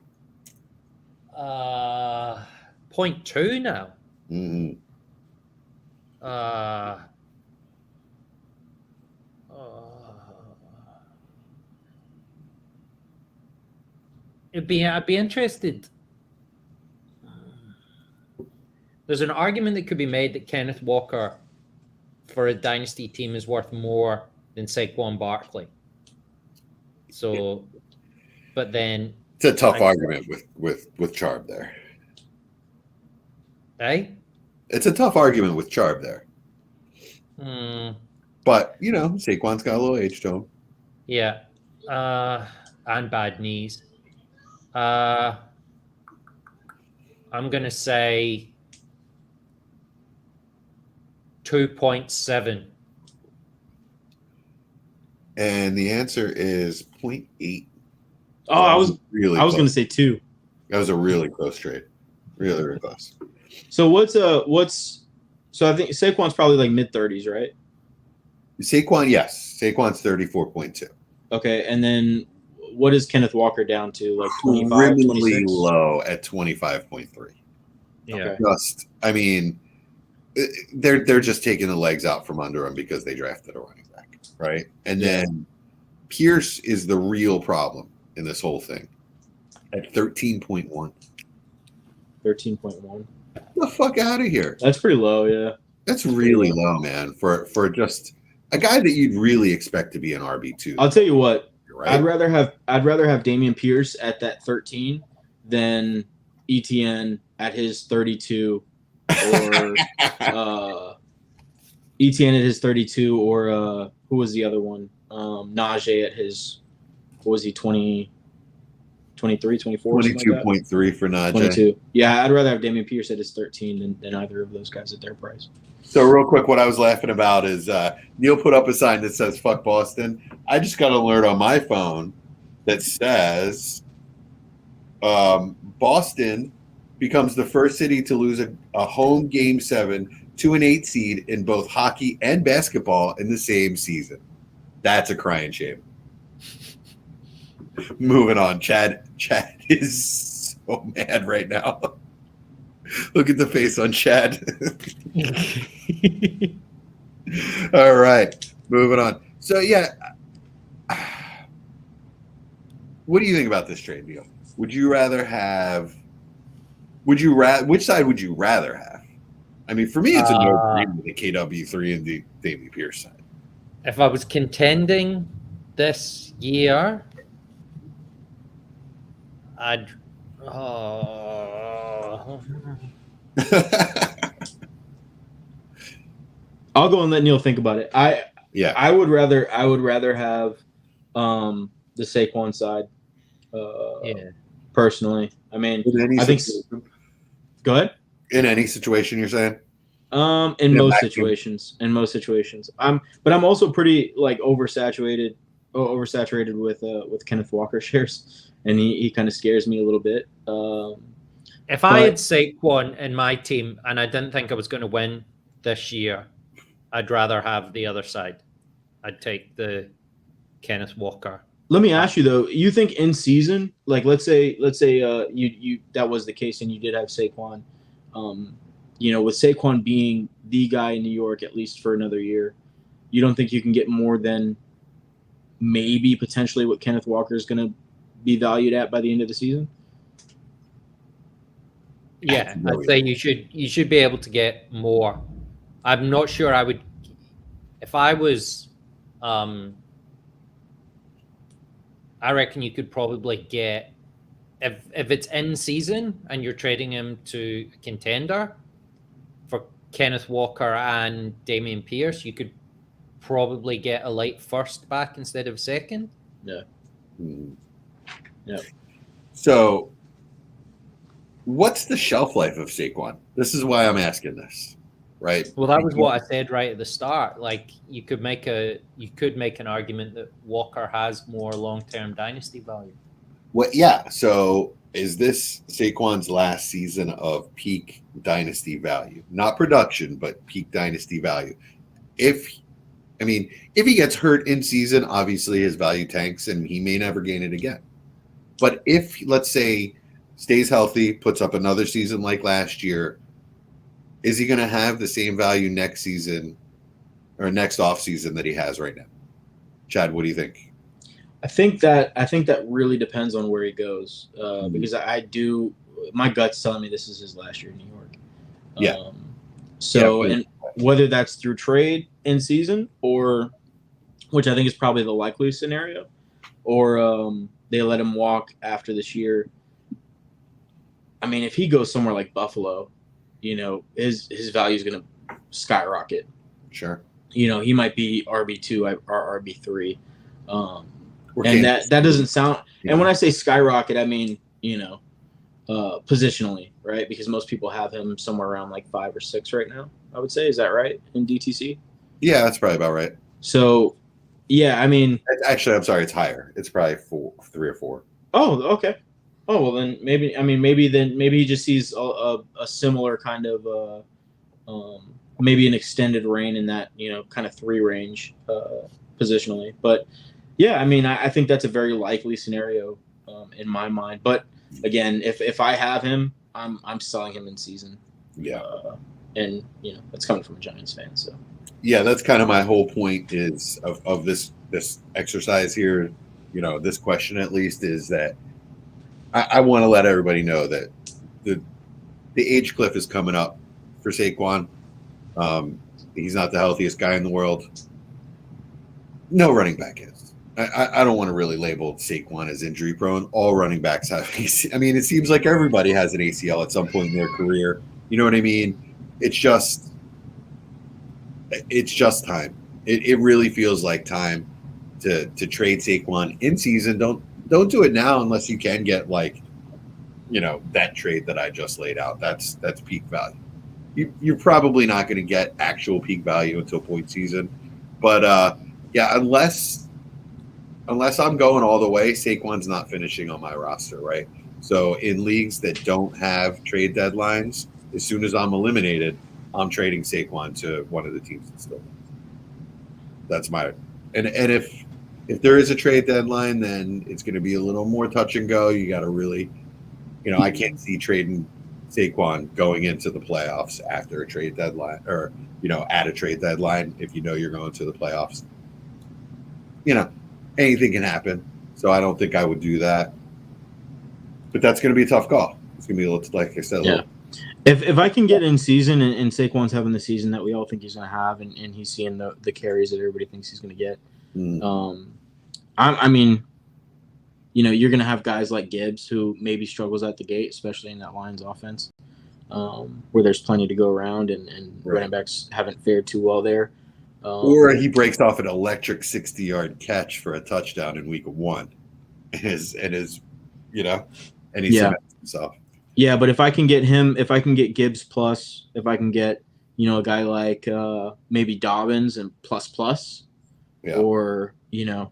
0.2 now. Mm-hmm. I'd be interested. There's an argument that could be made that Kenneth Walker for a dynasty team is worth more than Saquon Barkley. So, but then it's a tough argument with Charb there. Eh? It's a tough argument with Charb there. But Saquon's got a little age to him. Yeah, and bad knees. I'm gonna say 2.7. And the answer is 0.8. Oh, I was going to say 2. That was a really close trade. Really, really close. So so I think Saquon's probably like mid-30s, right? Saquon, yes. Saquon's 34.2. Okay, and then what is Kenneth Walker down to? Like 25, criminally 26? low at 25.3. Yeah. Okay. They're just taking the legs out from under him because they drafted a running back, right? And then Pierce is the real problem in this whole thing at 13.1. 13.1. Get the fuck out of here. That's pretty low, yeah. That's really low, man, for just a guy that you'd really expect to be an RB2. I'll tell you what. Right? I'd rather have Dameon Pierce at that 13 than ETN at his 32 or ETN at his 32 or who was the other one? Najee at his, what was he, 20, 23, 24? 22.3 for Najee. 22. Yeah, I'd rather have Dameon Pierce at his 13 than either of those guys at their price. So real quick, what I was laughing about is Neil put up a sign that says "Fuck Boston." I just got an alert on my phone that says Boston becomes the first city to lose a home Game 7 to an 8 seed in both hockey and basketball in the same season. That's a crying shame. Moving on, Chad is so mad right now. Look at the face on Chad. All right, moving on. So, what do you think about this trade deal? Would you rather have Which side would you rather have? I mean, for me, it's a no-brainer, the KW3 and the Dameon Pierce side. If I was contending this year, I'd. I'll go and let Neil think about it. I would rather have the Saquon side. Personally, I mean, I think. Go ahead. In any situation, you're saying? In most situations. But I'm also pretty like oversaturated with Kenneth Walker shares, and he kind of scares me a little bit. If I had Saquon in my team and I didn't think I was going to win this year, I'd rather have the other side. I'd take the Kenneth Walker. Let me ask you though, you think in season, like let's say you that was the case and you did have Saquon, with Saquon being the guy in New York at least for another year, you don't think you can get more than maybe potentially what Kenneth Walker is going to be valued at by the end of the season? Yeah, I'd say you should be able to get more. I'm not sure I would. If I was, I reckon you could probably get if it's in season and you're trading him to a contender for Kenneth Walker and Dameon Pierce, you could probably get a late first back instead of second. Yeah. Yeah. So, what's the shelf life of Saquon? This is why I'm asking this, right? Well, that was what I said right at the start. Like you could make an argument that Walker has more long-term dynasty value. Yeah. So, is this Saquon's last season of peak dynasty value? Not production, but peak dynasty value. If he gets hurt in season, obviously his value tanks and he may never gain it again. But if, let's say, stays healthy, puts up another season like last year, is he going to have the same value next season or next off season that he has right now? Chad, what do you think? I think that really depends on where he goes, because my gut's telling me this is his last year in New York. Yeah. And whether that's through trade in season or, which I think is probably the likely scenario, or they let him walk after this year. I mean, if he goes somewhere like Buffalo, his value is going to skyrocket. Sure. He might be RB2 or RB3. And that doesn't sound. Yeah. And when I say skyrocket, I mean positionally, right? Because most people have him somewhere around like 5 or 6 right now. I would say, is that right in DTC? Yeah, that's probably about right. So, yeah, I mean, actually, I'm sorry, it's higher. It's probably 3 or 4. Oh, okay. Oh well, then maybe he just sees a similar kind of maybe an extended reign in that kind of 3 range positionally, but. Yeah, I mean, I think that's a very likely scenario in my mind. But again, if I have him, I'm selling him in season. Yeah, and that's coming from a Giants fan. So yeah, that's kind of my whole point is of this exercise here. This question at least is that I want to let everybody know that the age cliff is coming up for Saquon. He's not the healthiest guy in the world. No running back is. I don't want to really label Saquon as injury prone. All running backs have. I mean, it seems like everybody has an ACL at some point in their career. You know what I mean? It's just time. It really feels like time to trade Saquon in season. Don't do it now unless you can get that trade that I just laid out. That's peak value. You're probably not going to get actual peak value until point season, but yeah, unless I'm going all the way, Saquon's not finishing on my roster, right? So in leagues that don't have trade deadlines, as soon as I'm eliminated, I'm trading Saquon to one of the teams that still. That's my and if there is a trade deadline, then it's going to be a little more touch and go. You got to really, I can't see trading Saquon going into the playoffs after a trade deadline or at a trade deadline if you're going to the playoffs. Anything can happen, so I don't think I would do that. But that's going to be a tough call. It's gonna be like I said. Yeah. If I can get in season and Saquon's having the season that we all think he's going to have, and he's seeing the carries that everybody thinks he's going to get, I mean, you're going to have guys like Gibbs who maybe struggles at the gate, especially in that Lions offense, where there's plenty to go around, and running backs haven't fared too well there. Or he breaks off an electric 60-yard catch for a touchdown in week 1, and he cements himself. Yeah, but if I can get Gibbs plus, if I can get, a guy like maybe Dobbins and plus, or, I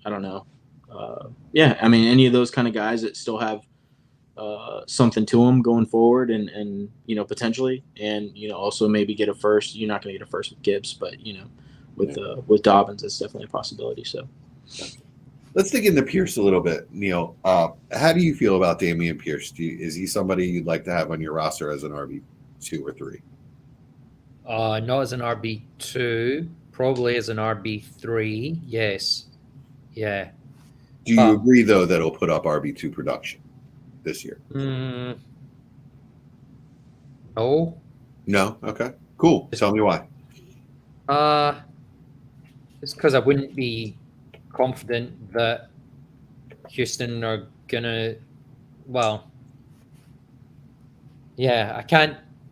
don't know. I mean, any of those kind of guys that still have something to them going forward and potentially, and, also maybe get a first. You're not going to get a first with Gibbs, but, with Dobbins, it's definitely a possibility. So. Let's dig into Pierce a little bit, Neil. How do you feel about Dameon Pierce? Is he somebody you'd like to have on your roster as an RB2 or 3? Not as an RB2, probably as an RB3. Yes, yeah. Do you agree though that he'll put up RB2 production this year? No. No. Okay. Cool. Tell me why. It's because I wouldn't be confident that Houston are gonna. Well, yeah,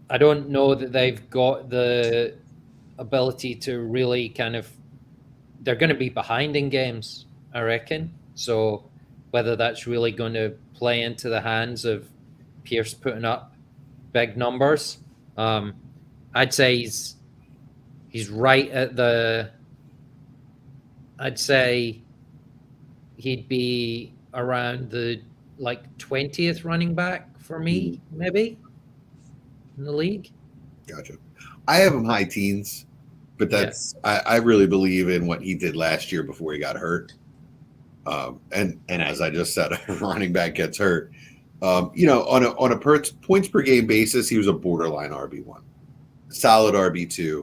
I don't know that they've got the ability to really they're going to be behind in games, I reckon. So whether that's really going to play into the hands of Pierce putting up big numbers, I'd say he's right at the. I'd say he'd be around the 20th running back for me, maybe in the league. Gotcha. I have him high teens, but I really believe in what he did last year before he got hurt. And as I just said, a running back gets hurt. On a points per game basis, he was a borderline RB1, solid RB2.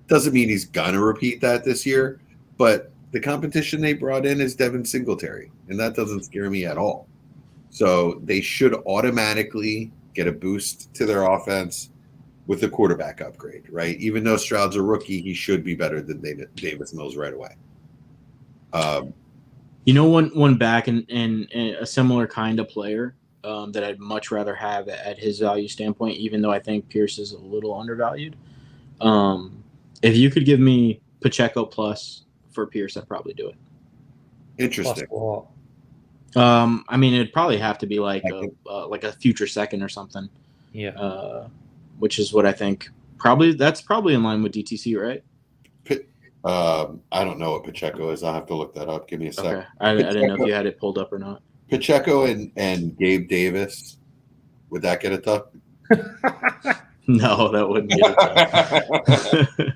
Doesn't mean he's gonna repeat that this year, but the competition they brought in is Devin Singletary, and that doesn't scare me at all. So they should automatically get a boost to their offense with the quarterback upgrade, right? Even though Stroud's a rookie, he should be better than Davis Mills right away. One back and a similar kind of player that I'd much rather have at his value standpoint, even though I think Pierce is a little undervalued. If you could give me Pacheco plus for Pierce, I'd probably do it. Interesting. I mean, it'd probably have to be like a future second or something. Yeah. Which is what I think. That's probably in line with DTC, right? I don't know what Pacheco is. I'll have to look that up. Give me a second. Okay. I didn't know if you had it pulled up or not. Pacheco and Gabe Davis. Would that get it done? No, that wouldn't get it done.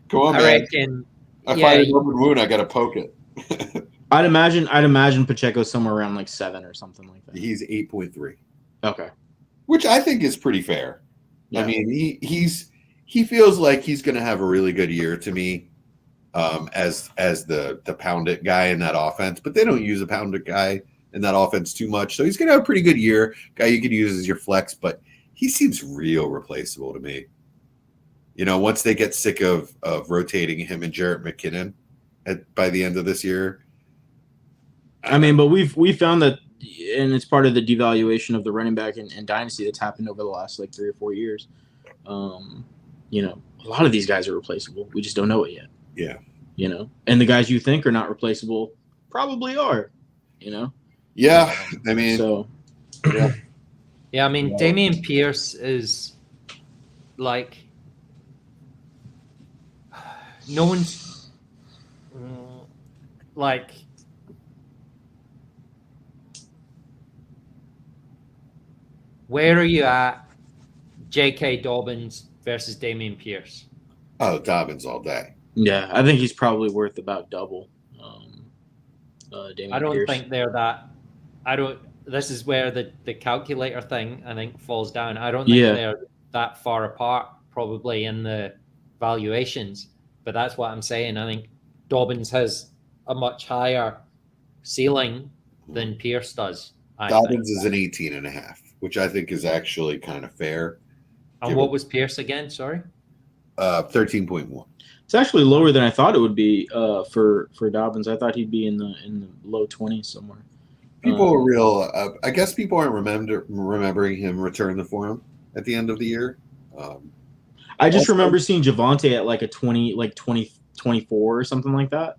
Come on, I man. reckon. I find an open wound. I got to poke it. I'd imagine Pacheco's somewhere around 7 or something like that. He's 8.3. Okay. Which I think is pretty fair. Yeah. I mean, he feels like he's going to have a really good year to me, as the pound it guy in that offense. But they don't use a pound it guy in that offense too much, so he's going to have a pretty good year. Guy you could use as your flex, but he seems real replaceable to me. Once they get sick of rotating him and Jarrett McKinnon by the end of this year. I mean, but we found that, and it's part of the devaluation of the running back and Dynasty that's happened over the last 3 or 4 years. A lot of these guys are replaceable. We just don't know it yet. Yeah. And the guys you think are not replaceable probably are, Yeah. I mean, so. Yeah. Yeah. I mean, Dameon Pierce is no one's where are you at, J.K. Dobbins versus Dameon Pierce? Oh, Dobbins all day. Yeah, I think he's probably worth about double. Dameon I don't Pierce. think they're that. This is where the calculator thing, I think, falls down. I don't think they're that far apart, probably in the valuations. But that's what I'm saying. I think Dobbins has a much higher ceiling than Pierce does. Dobbins is an 18.5, which I think is actually kind of fair. And what was Pierce again? Sorry, 13.1. It's actually lower than I thought it would be for Dobbins. I thought he'd be in the low 20s somewhere. People are real. I guess people aren't remembering him return the form at the end of the year. I just remember seeing Javonte at like a 24 or something like that.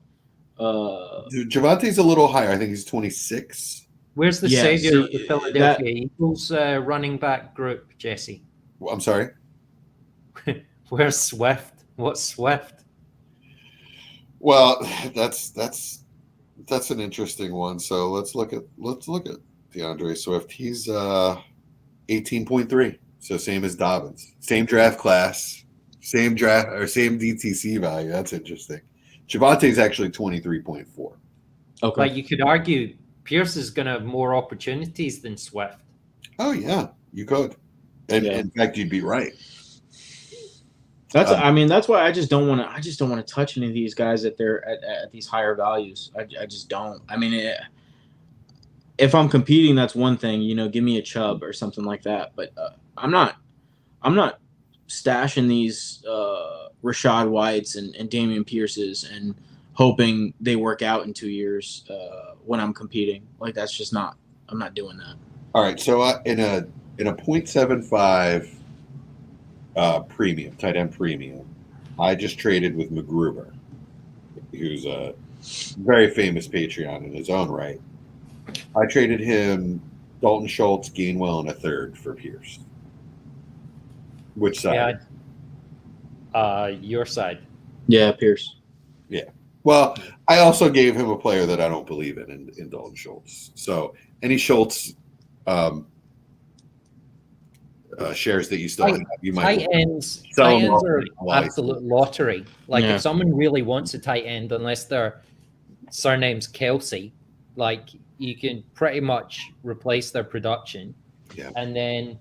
Javante's a little higher. I think he's 26. Where's the savior of the Philadelphia Eagles running back group, Jesse? I'm sorry. Where's Swift? What's Swift? Well, that's an interesting one. So let's look at DeAndre Swift. He's 18.3. So same as Dobbins. Same draft class. Same DTC value. That's interesting. Javante's actually 23.4. Okay. Like you could argue Pierce is going to have more opportunities than Swift. Oh yeah, you could. And in fact, you'd be right. That's that's why I just don't want to touch any of these guys at these higher values. I just don't. I mean, if I'm competing, that's one thing. Give me a Chubb or something like that. But I'm not stashing these Rashad Whites and Dameon Pierces and hoping they work out in 2 years when I'm competing. Like that's just not. I'm not doing that. All right. So in a 0.75 premium, tight end premium, I just traded with McGruber, who's a very famous Patreon in his own right. I traded him Dalton Schultz, Gainwell, and a third for Pierce. Which side? Yeah. Your side. Yeah, Pierce. Yeah. Well, I also gave him a player that I don't believe in Dalton Schultz. So any Schultz shares that you still have, you might tight ends are absolute lottery. Like if someone really wants a tight end, unless their surname's Kelsey, like you can pretty much replace their production. Yeah. And then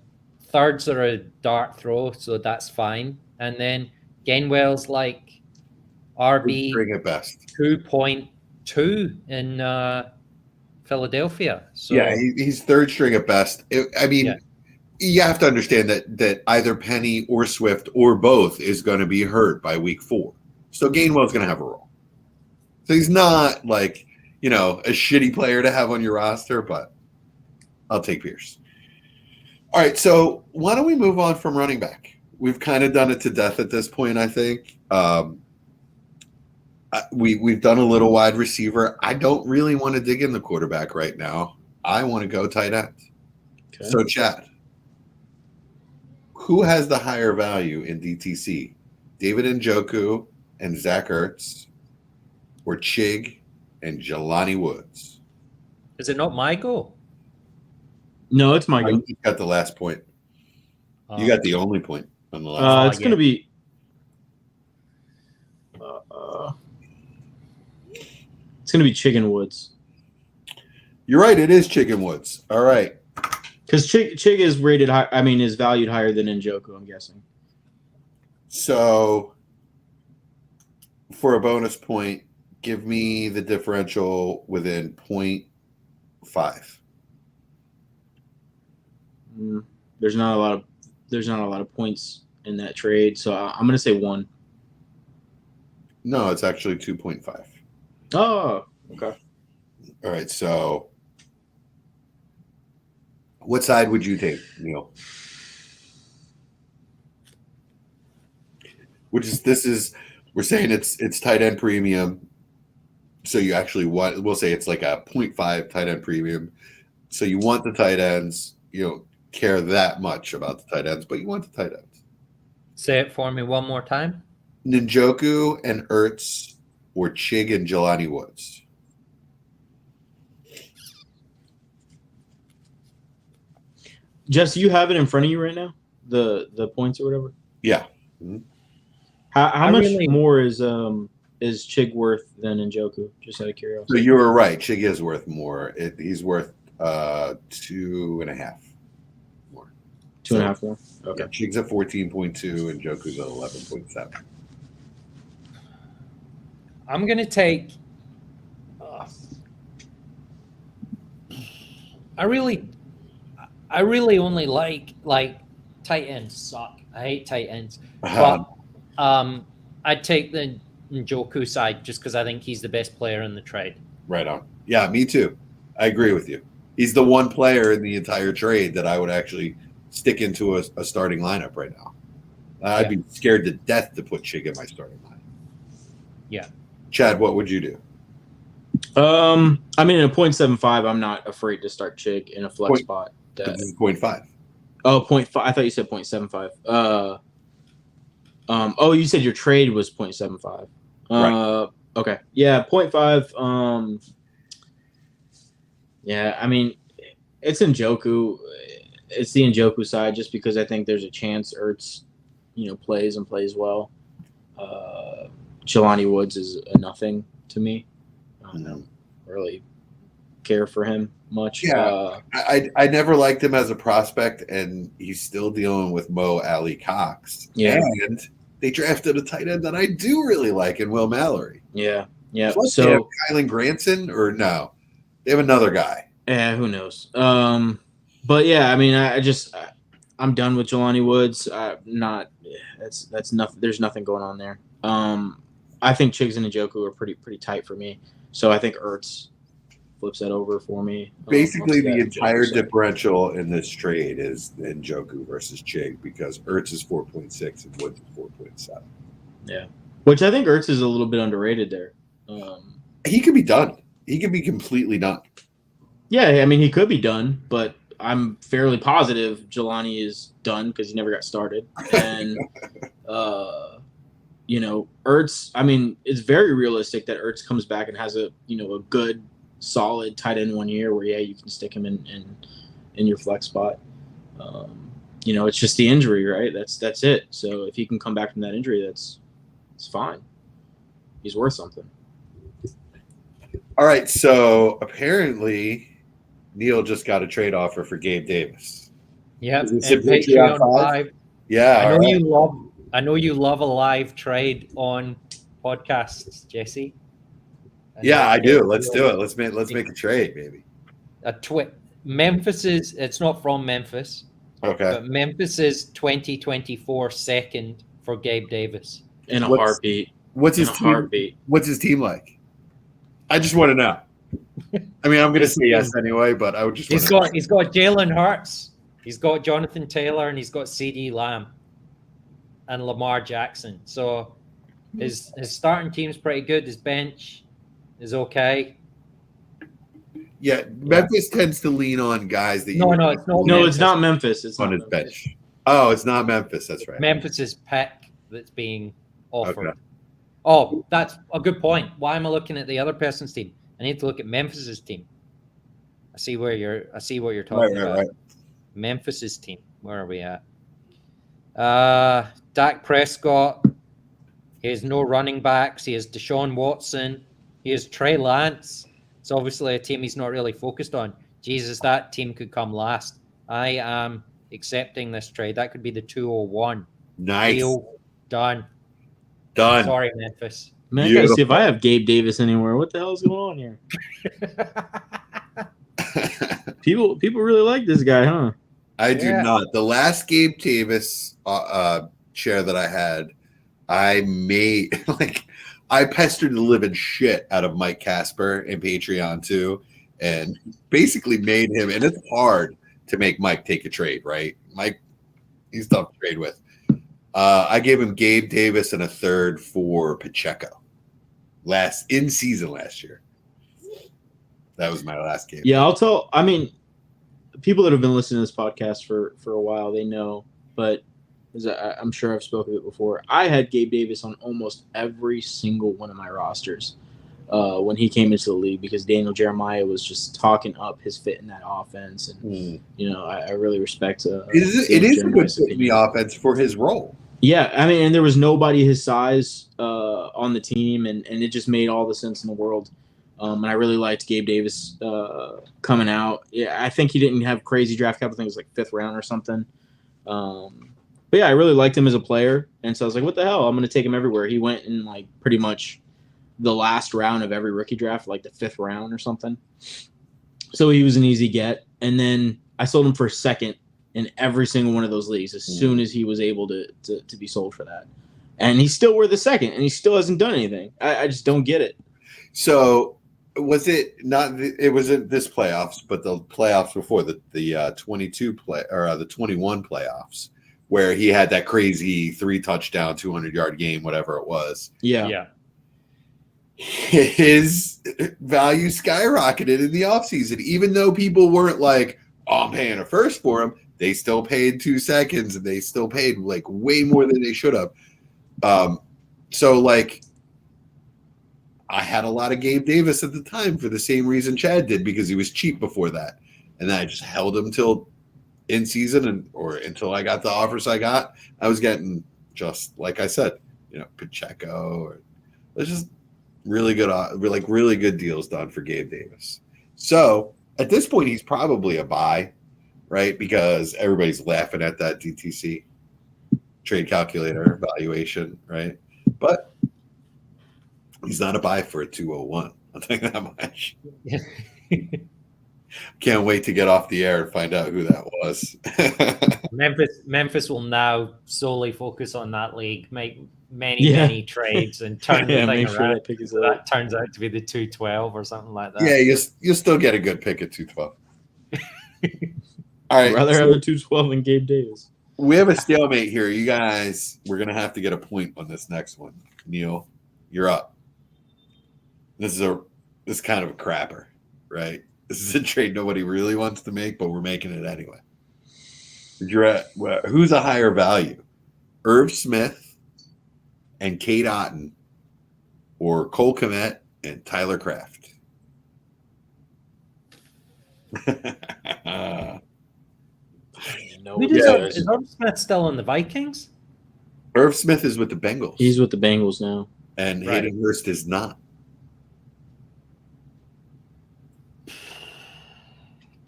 thirds are a dart throw, so that's fine. And then Gainwell's like RB at best 2.2 in Philadelphia. So yeah, he's third string at best. You have to understand that either Penny or Swift or both is going to be hurt by week 4. So Gainwell's going to have a role. So he's not like, a shitty player to have on your roster, but I'll take Pierce. All right, so why don't we move on from running back? We've kind of done it to death at this point, I think. We've done a little wide receiver. I don't really want to dig in the quarterback right now. I want to go tight end. Okay. So, Chad, who has the higher value in DTC? David Njoku and Zach Ertz, or Chig and Jelani Woods? Is it not my goal? No, it's my goal. You got the last point. You got the only point on the last. It's going to be. It's going to be Chicken Woods. You're right. It is Chicken Woods. All right. Because Chig is rated high. I mean, is valued higher than Njoku, I'm guessing. So, for a bonus point, give me the differential within 0.5. There's not a lot of points in that trade, so I'm going to say 1. No, it's actually 2.5. Oh, okay. All right, so what side would you take, Neil? We're saying it's tight end premium. So you actually want, we'll say it's like a 0.5 tight end premium. So you want the tight ends, you don't care that much about the tight ends, but you want the tight ends. Say it for me one more time. Njoku and Ertz, or Chig and Jelani Woods? Jess, do you have it in front of you right now? The points or whatever? Yeah. Mm-hmm. How much more is Chig worth than Njoku? Just out of curiosity. So you were right. Chig is worth more. He's worth 2.5 more. 2.5 more. Okay. Yeah, Chig's at 14.2 and Njoku's at 11.7. I'm gonna take. I really only like tight ends suck. I hate tight ends. But I'd take the Njoku side just because I think he's the best player in the trade. Right on. Yeah, me too. I agree with you. He's the one player in the entire trade that I would actually stick into a starting lineup right now. I'd be scared to death to put Chig in my starting lineup. Yeah. Chad, what would you do? I mean, in a 0.75, I'm not afraid to start Chig in a flex spot. This is 0.5. Oh, 0.5. I thought you said 0.75. Oh, you said your trade was 0.75. Right. Okay. Yeah, 0.5. Yeah, I mean, it's Njoku. It's the Njoku side just because I think there's a chance Ertz, plays well. Jelani Woods is a nothing to me. I don't really care for him much. Yeah, I never liked him as a prospect, and he's still dealing with Mo Ali Cox. Yeah. And they drafted a tight end that I do really like in Will Mallory. Yeah. Plus they have Kylan Granson, or no? They have another guy. Yeah, who knows? But yeah, I mean, I'm done with Jelani Woods. That's nothing. There's nothing going on there. I think Chiggs and Njoku are pretty tight for me. So I think Ertz flips that over for me. Basically, the entire differential in this trade is Njoku versus Chig because Ertz is 4.6 and Woods is 4.7. Yeah, which I think Ertz is a little bit underrated there. He could be done. He could be completely done. Yeah, I mean, he could be done, but I'm fairly positive Jelani is done because he never got started. And, Ertz, I mean, it's very realistic that Ertz comes back and has a good, solid tight end 1 year where, you can stick him in your flex spot. It's just the injury, right? That's it. So if he can come back from that injury, it's fine. He's worth something. All right, so apparently Neil just got a trade offer for Gabe Davis. Yeah, and Patreon 5. Yeah, I know you love a live trade on podcasts, Jesse. Yeah, I do. Let's do it. Let's make a trade, baby. Memphis is. It's not from Memphis. Okay. But Memphis is 2024 second for Gabe Davis in a heartbeat. What's his team like? I just want to know. I mean, I'm going to say yes anyway, but I would just. He's got Jalen Hurts, he's got Jonathan Taylor, and he's got CeeDee Lamb, and Lamar Jackson. So his starting team's pretty good. His bench is okay. Yeah, Memphis tends to lean on guys that. It's not Memphis. It's on his bench. Oh, it's not Memphis. That's right. Memphis's pick that's being offered. Okay. Oh, that's a good point. Why am I looking at the other person's team? I need to look at Memphis's team. I see what you're talking about. Right. Memphis's team. Where are we at? Dak Prescott. He has no running backs. He has Deshaun Watson. He has Trey Lance. It's obviously a team he's not really focused on. Jesus, that team could come last. I am accepting this trade. That could be the 201. Nice. Deal done. Sorry, Memphis. Man, I gotta see if I have Gabe Davis anywhere. What the hell is going on here? People really like this guy, huh? I do not. The last Gabe Davis share that I had, I made I pestered the living shit out of Mike Casper in Patreon too, and basically made him. And it's hard to make Mike take a trade, right? Mike, he's tough to trade with. I gave him Gabe Davis and a third for Pacheco in season last year. That was my last game. Yeah, I mean, people that have been listening to this podcast for a while, they know, but I'm sure I've spoken of it before. I had Gabe Davis on almost every single one of my rosters when he came into the league because Daniel Jeremiah was just talking up his fit in that offense. And, I really respect it is a good fit in the offense for his role. Yeah, I mean, and there was nobody his size on the team, and it just made all the sense in the world. And I really liked Gabe Davis coming out. Yeah, I think he didn't have crazy draft capital. I think it was like 5th round or something. But yeah, I really liked him as a player, and so I was like, "What the hell? I'm going to take him everywhere." He went in like pretty much the last round of every rookie draft, like the 5th round or something. So he was an easy get. and then I sold him for a second in every single one of those leagues as soon as he was able to be sold for that. And he's still worth a second, and he still hasn't done anything. I just don't get it. So was it not? It wasn't this playoffs, but the playoffs before the 22 play or the 21 playoffs, where he had that crazy 3 touchdown, 200-yard game, whatever it was. Yeah. His value skyrocketed in the offseason, even though people weren't like, "Oh, I'm paying a first for him." They still paid 2 seconds, and they still paid like way more than they should have. So like, I had a lot of Gabe Davis at the time for the same reason Chad did, because he was cheap before that, and then I just held him till in season or until I got the offers I got. I was getting, just like I said, Pacheco, or it's just really good deals done for Gabe Davis. So at this point, he's probably a buy, right? Because everybody's laughing at that DTC trade calculator valuation, right? But he's not a buy for a 201. I'll tell you that much. Can't wait to get off the air and find out who that was. Memphis will now solely focus on that league, make many trades, and turn the thing around. That turns out to be the 212 or something like that. Yeah, you still get a good pick at 212. All right, I'd rather have a 212 than Gabe Davis. We have a stalemate here, you guys. We're gonna have to get a point on this next one. Neil, you're up. This is kind of a crapper, right? This is a trade nobody really wants to make, but we're making it anyway. Who's a higher value? Irv Smith and Kate Otten, or Cole Kmet and Tyler Kraft? Is Irv Smith still on the Vikings? Irv Smith is with the Bengals. He's with the Bengals now. And Hayden Hurst is not.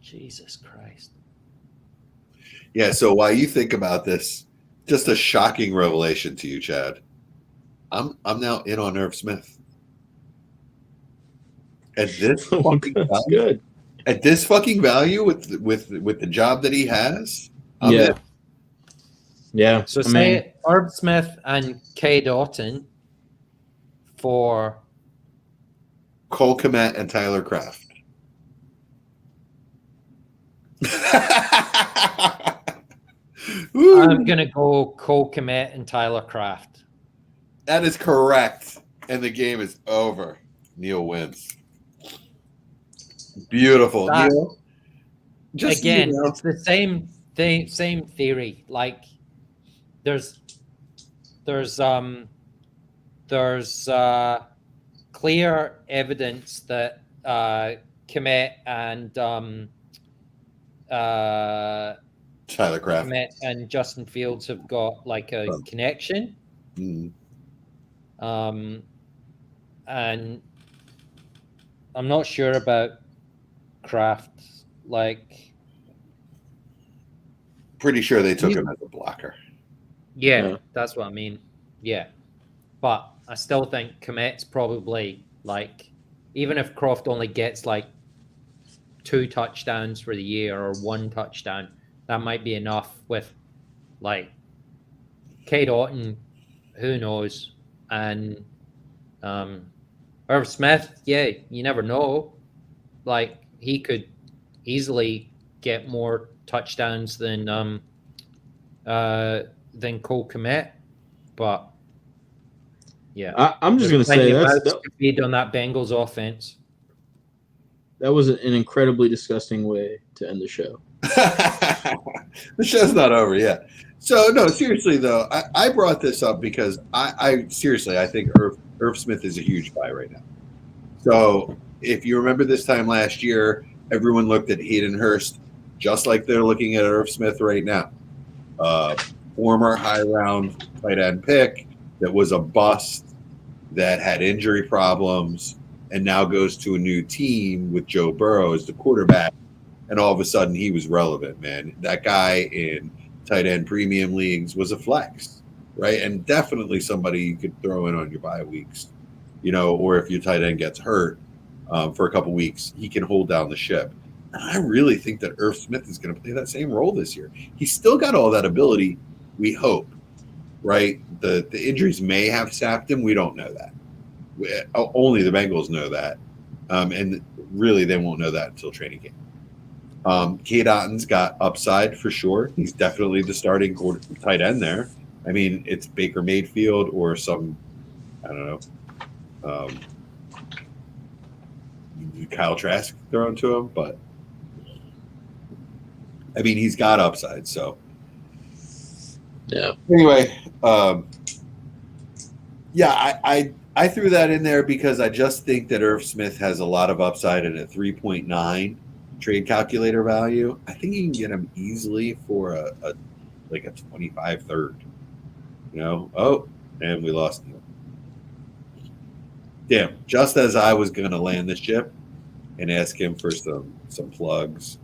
Jesus Christ. Yeah, so while you think about this, just a shocking revelation to you, Chad. I'm now in on Irv Smith. At this fucking value, good. At this fucking value with the job that he has, yeah. Yeah. So say Irv Smith and Cade Otton for Cole Kmet and Tyler Kraft. I'm gonna go Cole Kmet and Tyler Kraft. That is correct, and the game is over. Neil wins. Beautiful, Neil. Again, it's the same thing, same theory. Like there's clear evidence that Kmet and Tyler Kraft Kmet and Justin Fields have got like a connection. Mm. And I'm not sure about Kraft. Like, pretty sure they took him as a blocker. Yeah, that's what I mean. Yeah, but I still think Kmet's probably like, even if Croft only gets like 2 touchdowns for the year or 1 touchdown, that might be enough. With like Cade Otton, who knows, and Irv Smith, yeah, you never know. Like, he could easily get more touchdowns than Cole Kmet, but yeah, I'm just gonna say that's on that Bengals offense. That was an incredibly disgusting way to end the show. The show's not over yet. So no, seriously though, I brought this up because I seriously I think Irv Smith is a huge buy right now. So if you remember this time last year, everyone looked at Hayden Hurst just like they're looking at Irv Smith right now. Former high round tight end pick that was a bust, that had injury problems, and now goes to a new team with Joe Burrow as the quarterback, and all of a sudden he was relevant, man. That guy in tight end premium leagues was a flex, right? And definitely somebody you could throw in on your bye weeks, or if your tight end gets hurt for a couple weeks, he can hold down the ship. And I really think that Irv Smith is going to play that same role this year. He's still got all that ability, we hope, right? The injuries may have sapped him. We don't know that. Only the Bengals know that. And really, they won't know that until training camp. Cade Otton's got upside for sure. He's definitely the starting tight end there. I mean, it's Baker Mayfield or some, I don't know, Kyle Trask thrown to him, but I mean, he's got upside. So, yeah. Anyway, I threw that in there because I just think that Irv Smith has a lot of upside at a 3.9 trade calculator value. I think you can get him easily for a 25 third. And we lost him. Damn, just as I was going to land the ship and ask him for some plugs.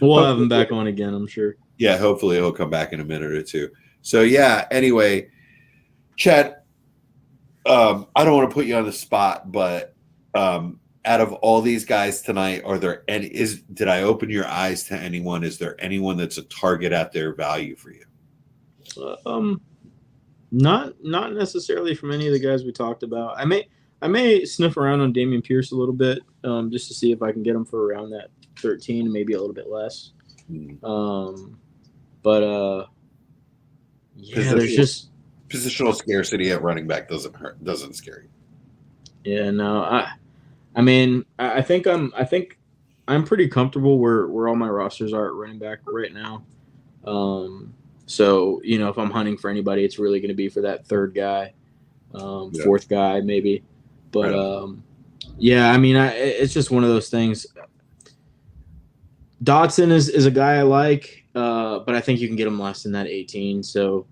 We'll have him back on again, I'm sure. Yeah, hopefully he'll come back in a minute or two. So, yeah, anyway, Chet, I don't want to put you on the spot, but out of all these guys tonight, did I open your eyes to anyone? Is there anyone that's a target at their value for you? Not necessarily from any of the guys we talked about. I may sniff around on Dameon Pierce a little bit, just to see if I can get him for around that 13, maybe a little bit less. Yeah, there's just positional scarcity at running back doesn't scare you. Yeah, no, I think I'm pretty comfortable where all my rosters are at running back right now. So, if I'm hunting for anybody, it's really going to be for that third guy, fourth guy maybe. But it's just one of those things. Dotson is a guy I like, but I think you can get him less than that 18. So,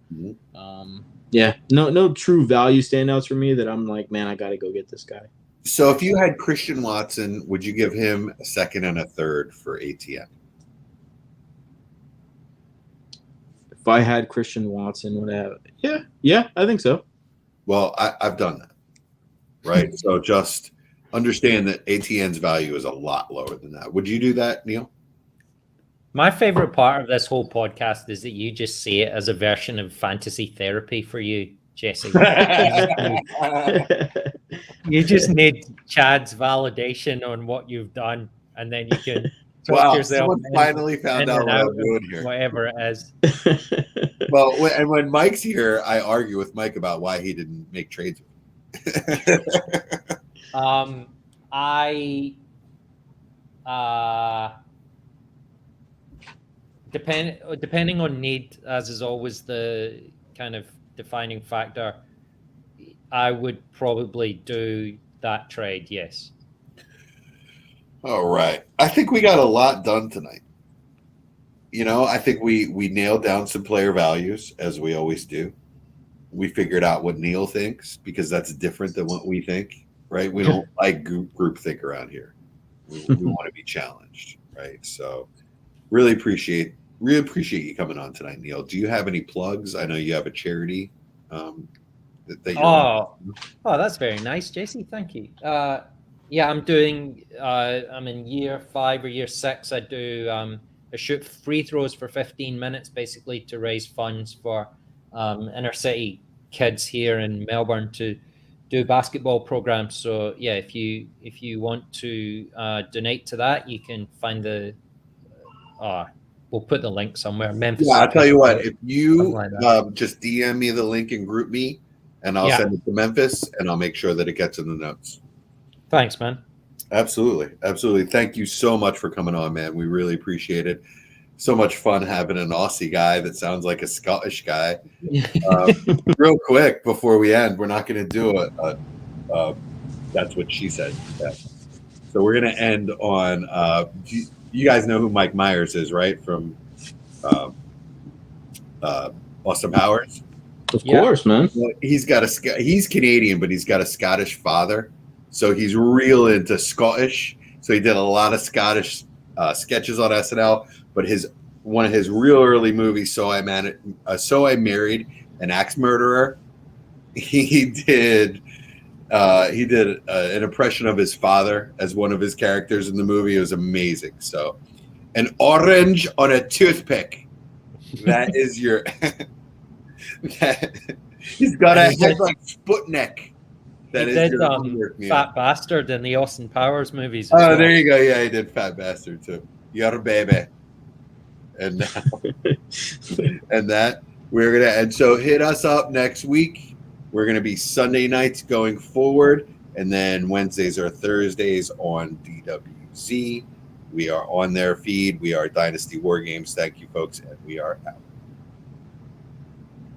no true value standouts for me that I'm like, man, I got to go get this guy. So if you had Christian Watson, would you give him a second and a third for ATM? If I had Christian Watson, would I have? Yeah, I think so. Well, I've done that, right? So just understand that ATN's value is a lot lower than that. Would you do that, Neil? My favorite part of this whole podcast is that you just see it as a version of fantasy therapy for you, Jesse. You just need Chad's validation on what you've done, and then you can talk yourself. Someone finally found out what I'm doing here. Whatever it is. Well, and when Mike's here, I argue with Mike about why he didn't make trades with me. Depending on need, as is always the kind of defining factor, I would probably do that trade, yes. All right. I think we got a lot done tonight. I think we nailed down some player values, as we always do. We figured out what Neil thinks, because that's different than what we think, right? We don't like group think around here. We want to be challenged, right? So really appreciate you coming on tonight, Neil. Do you have any plugs? I know you have a charity. That's very nice, Jesse. Thank you. I'm doing. I'm in year 5 or year 6. I do. I shoot free throws for 15 minutes, basically to raise funds for inner city kids here in Melbourne to do basketball programs. So yeah, if you want to donate to that, you can find the. We'll put the link somewhere. Memphis. Yeah, I'll tell you what. If you just DM me the link and group me, and I'll send it to Memphis, and I'll make sure that it gets in the notes. Thanks, man. Absolutely. Thank you so much for coming on, man. We really appreciate it. So much fun having an Aussie guy that sounds like a Scottish guy. Real quick before we end, we're not going to do a that's what she said. Yeah. So we're going to end on. You guys know who Mike Myers is, right? From Austin Powers. Of course, man. Well, he's Canadian, but he's got a Scottish father, so he's real into Scottish. So he did a lot of Scottish sketches on SNL. But one of his real early movies, So I Married an Axe Murderer. He did He did an impression of his father as one of his characters in the movie. It was amazing. So, an orange on a toothpick. That is your. He's got a head like Sputnik. That He is did your homework, Neil. Fat Bastard in the Austin Powers movies. Oh, well. there you go. Yeah, he did Fat Bastard too. Your baby. And that we're gonna and so hit us up next week. We're gonna be Sunday nights going forward, and then Wednesdays or Thursdays on DWZ. We are on their feed. We are Dynasty War Games. Thank you, folks, and we are out.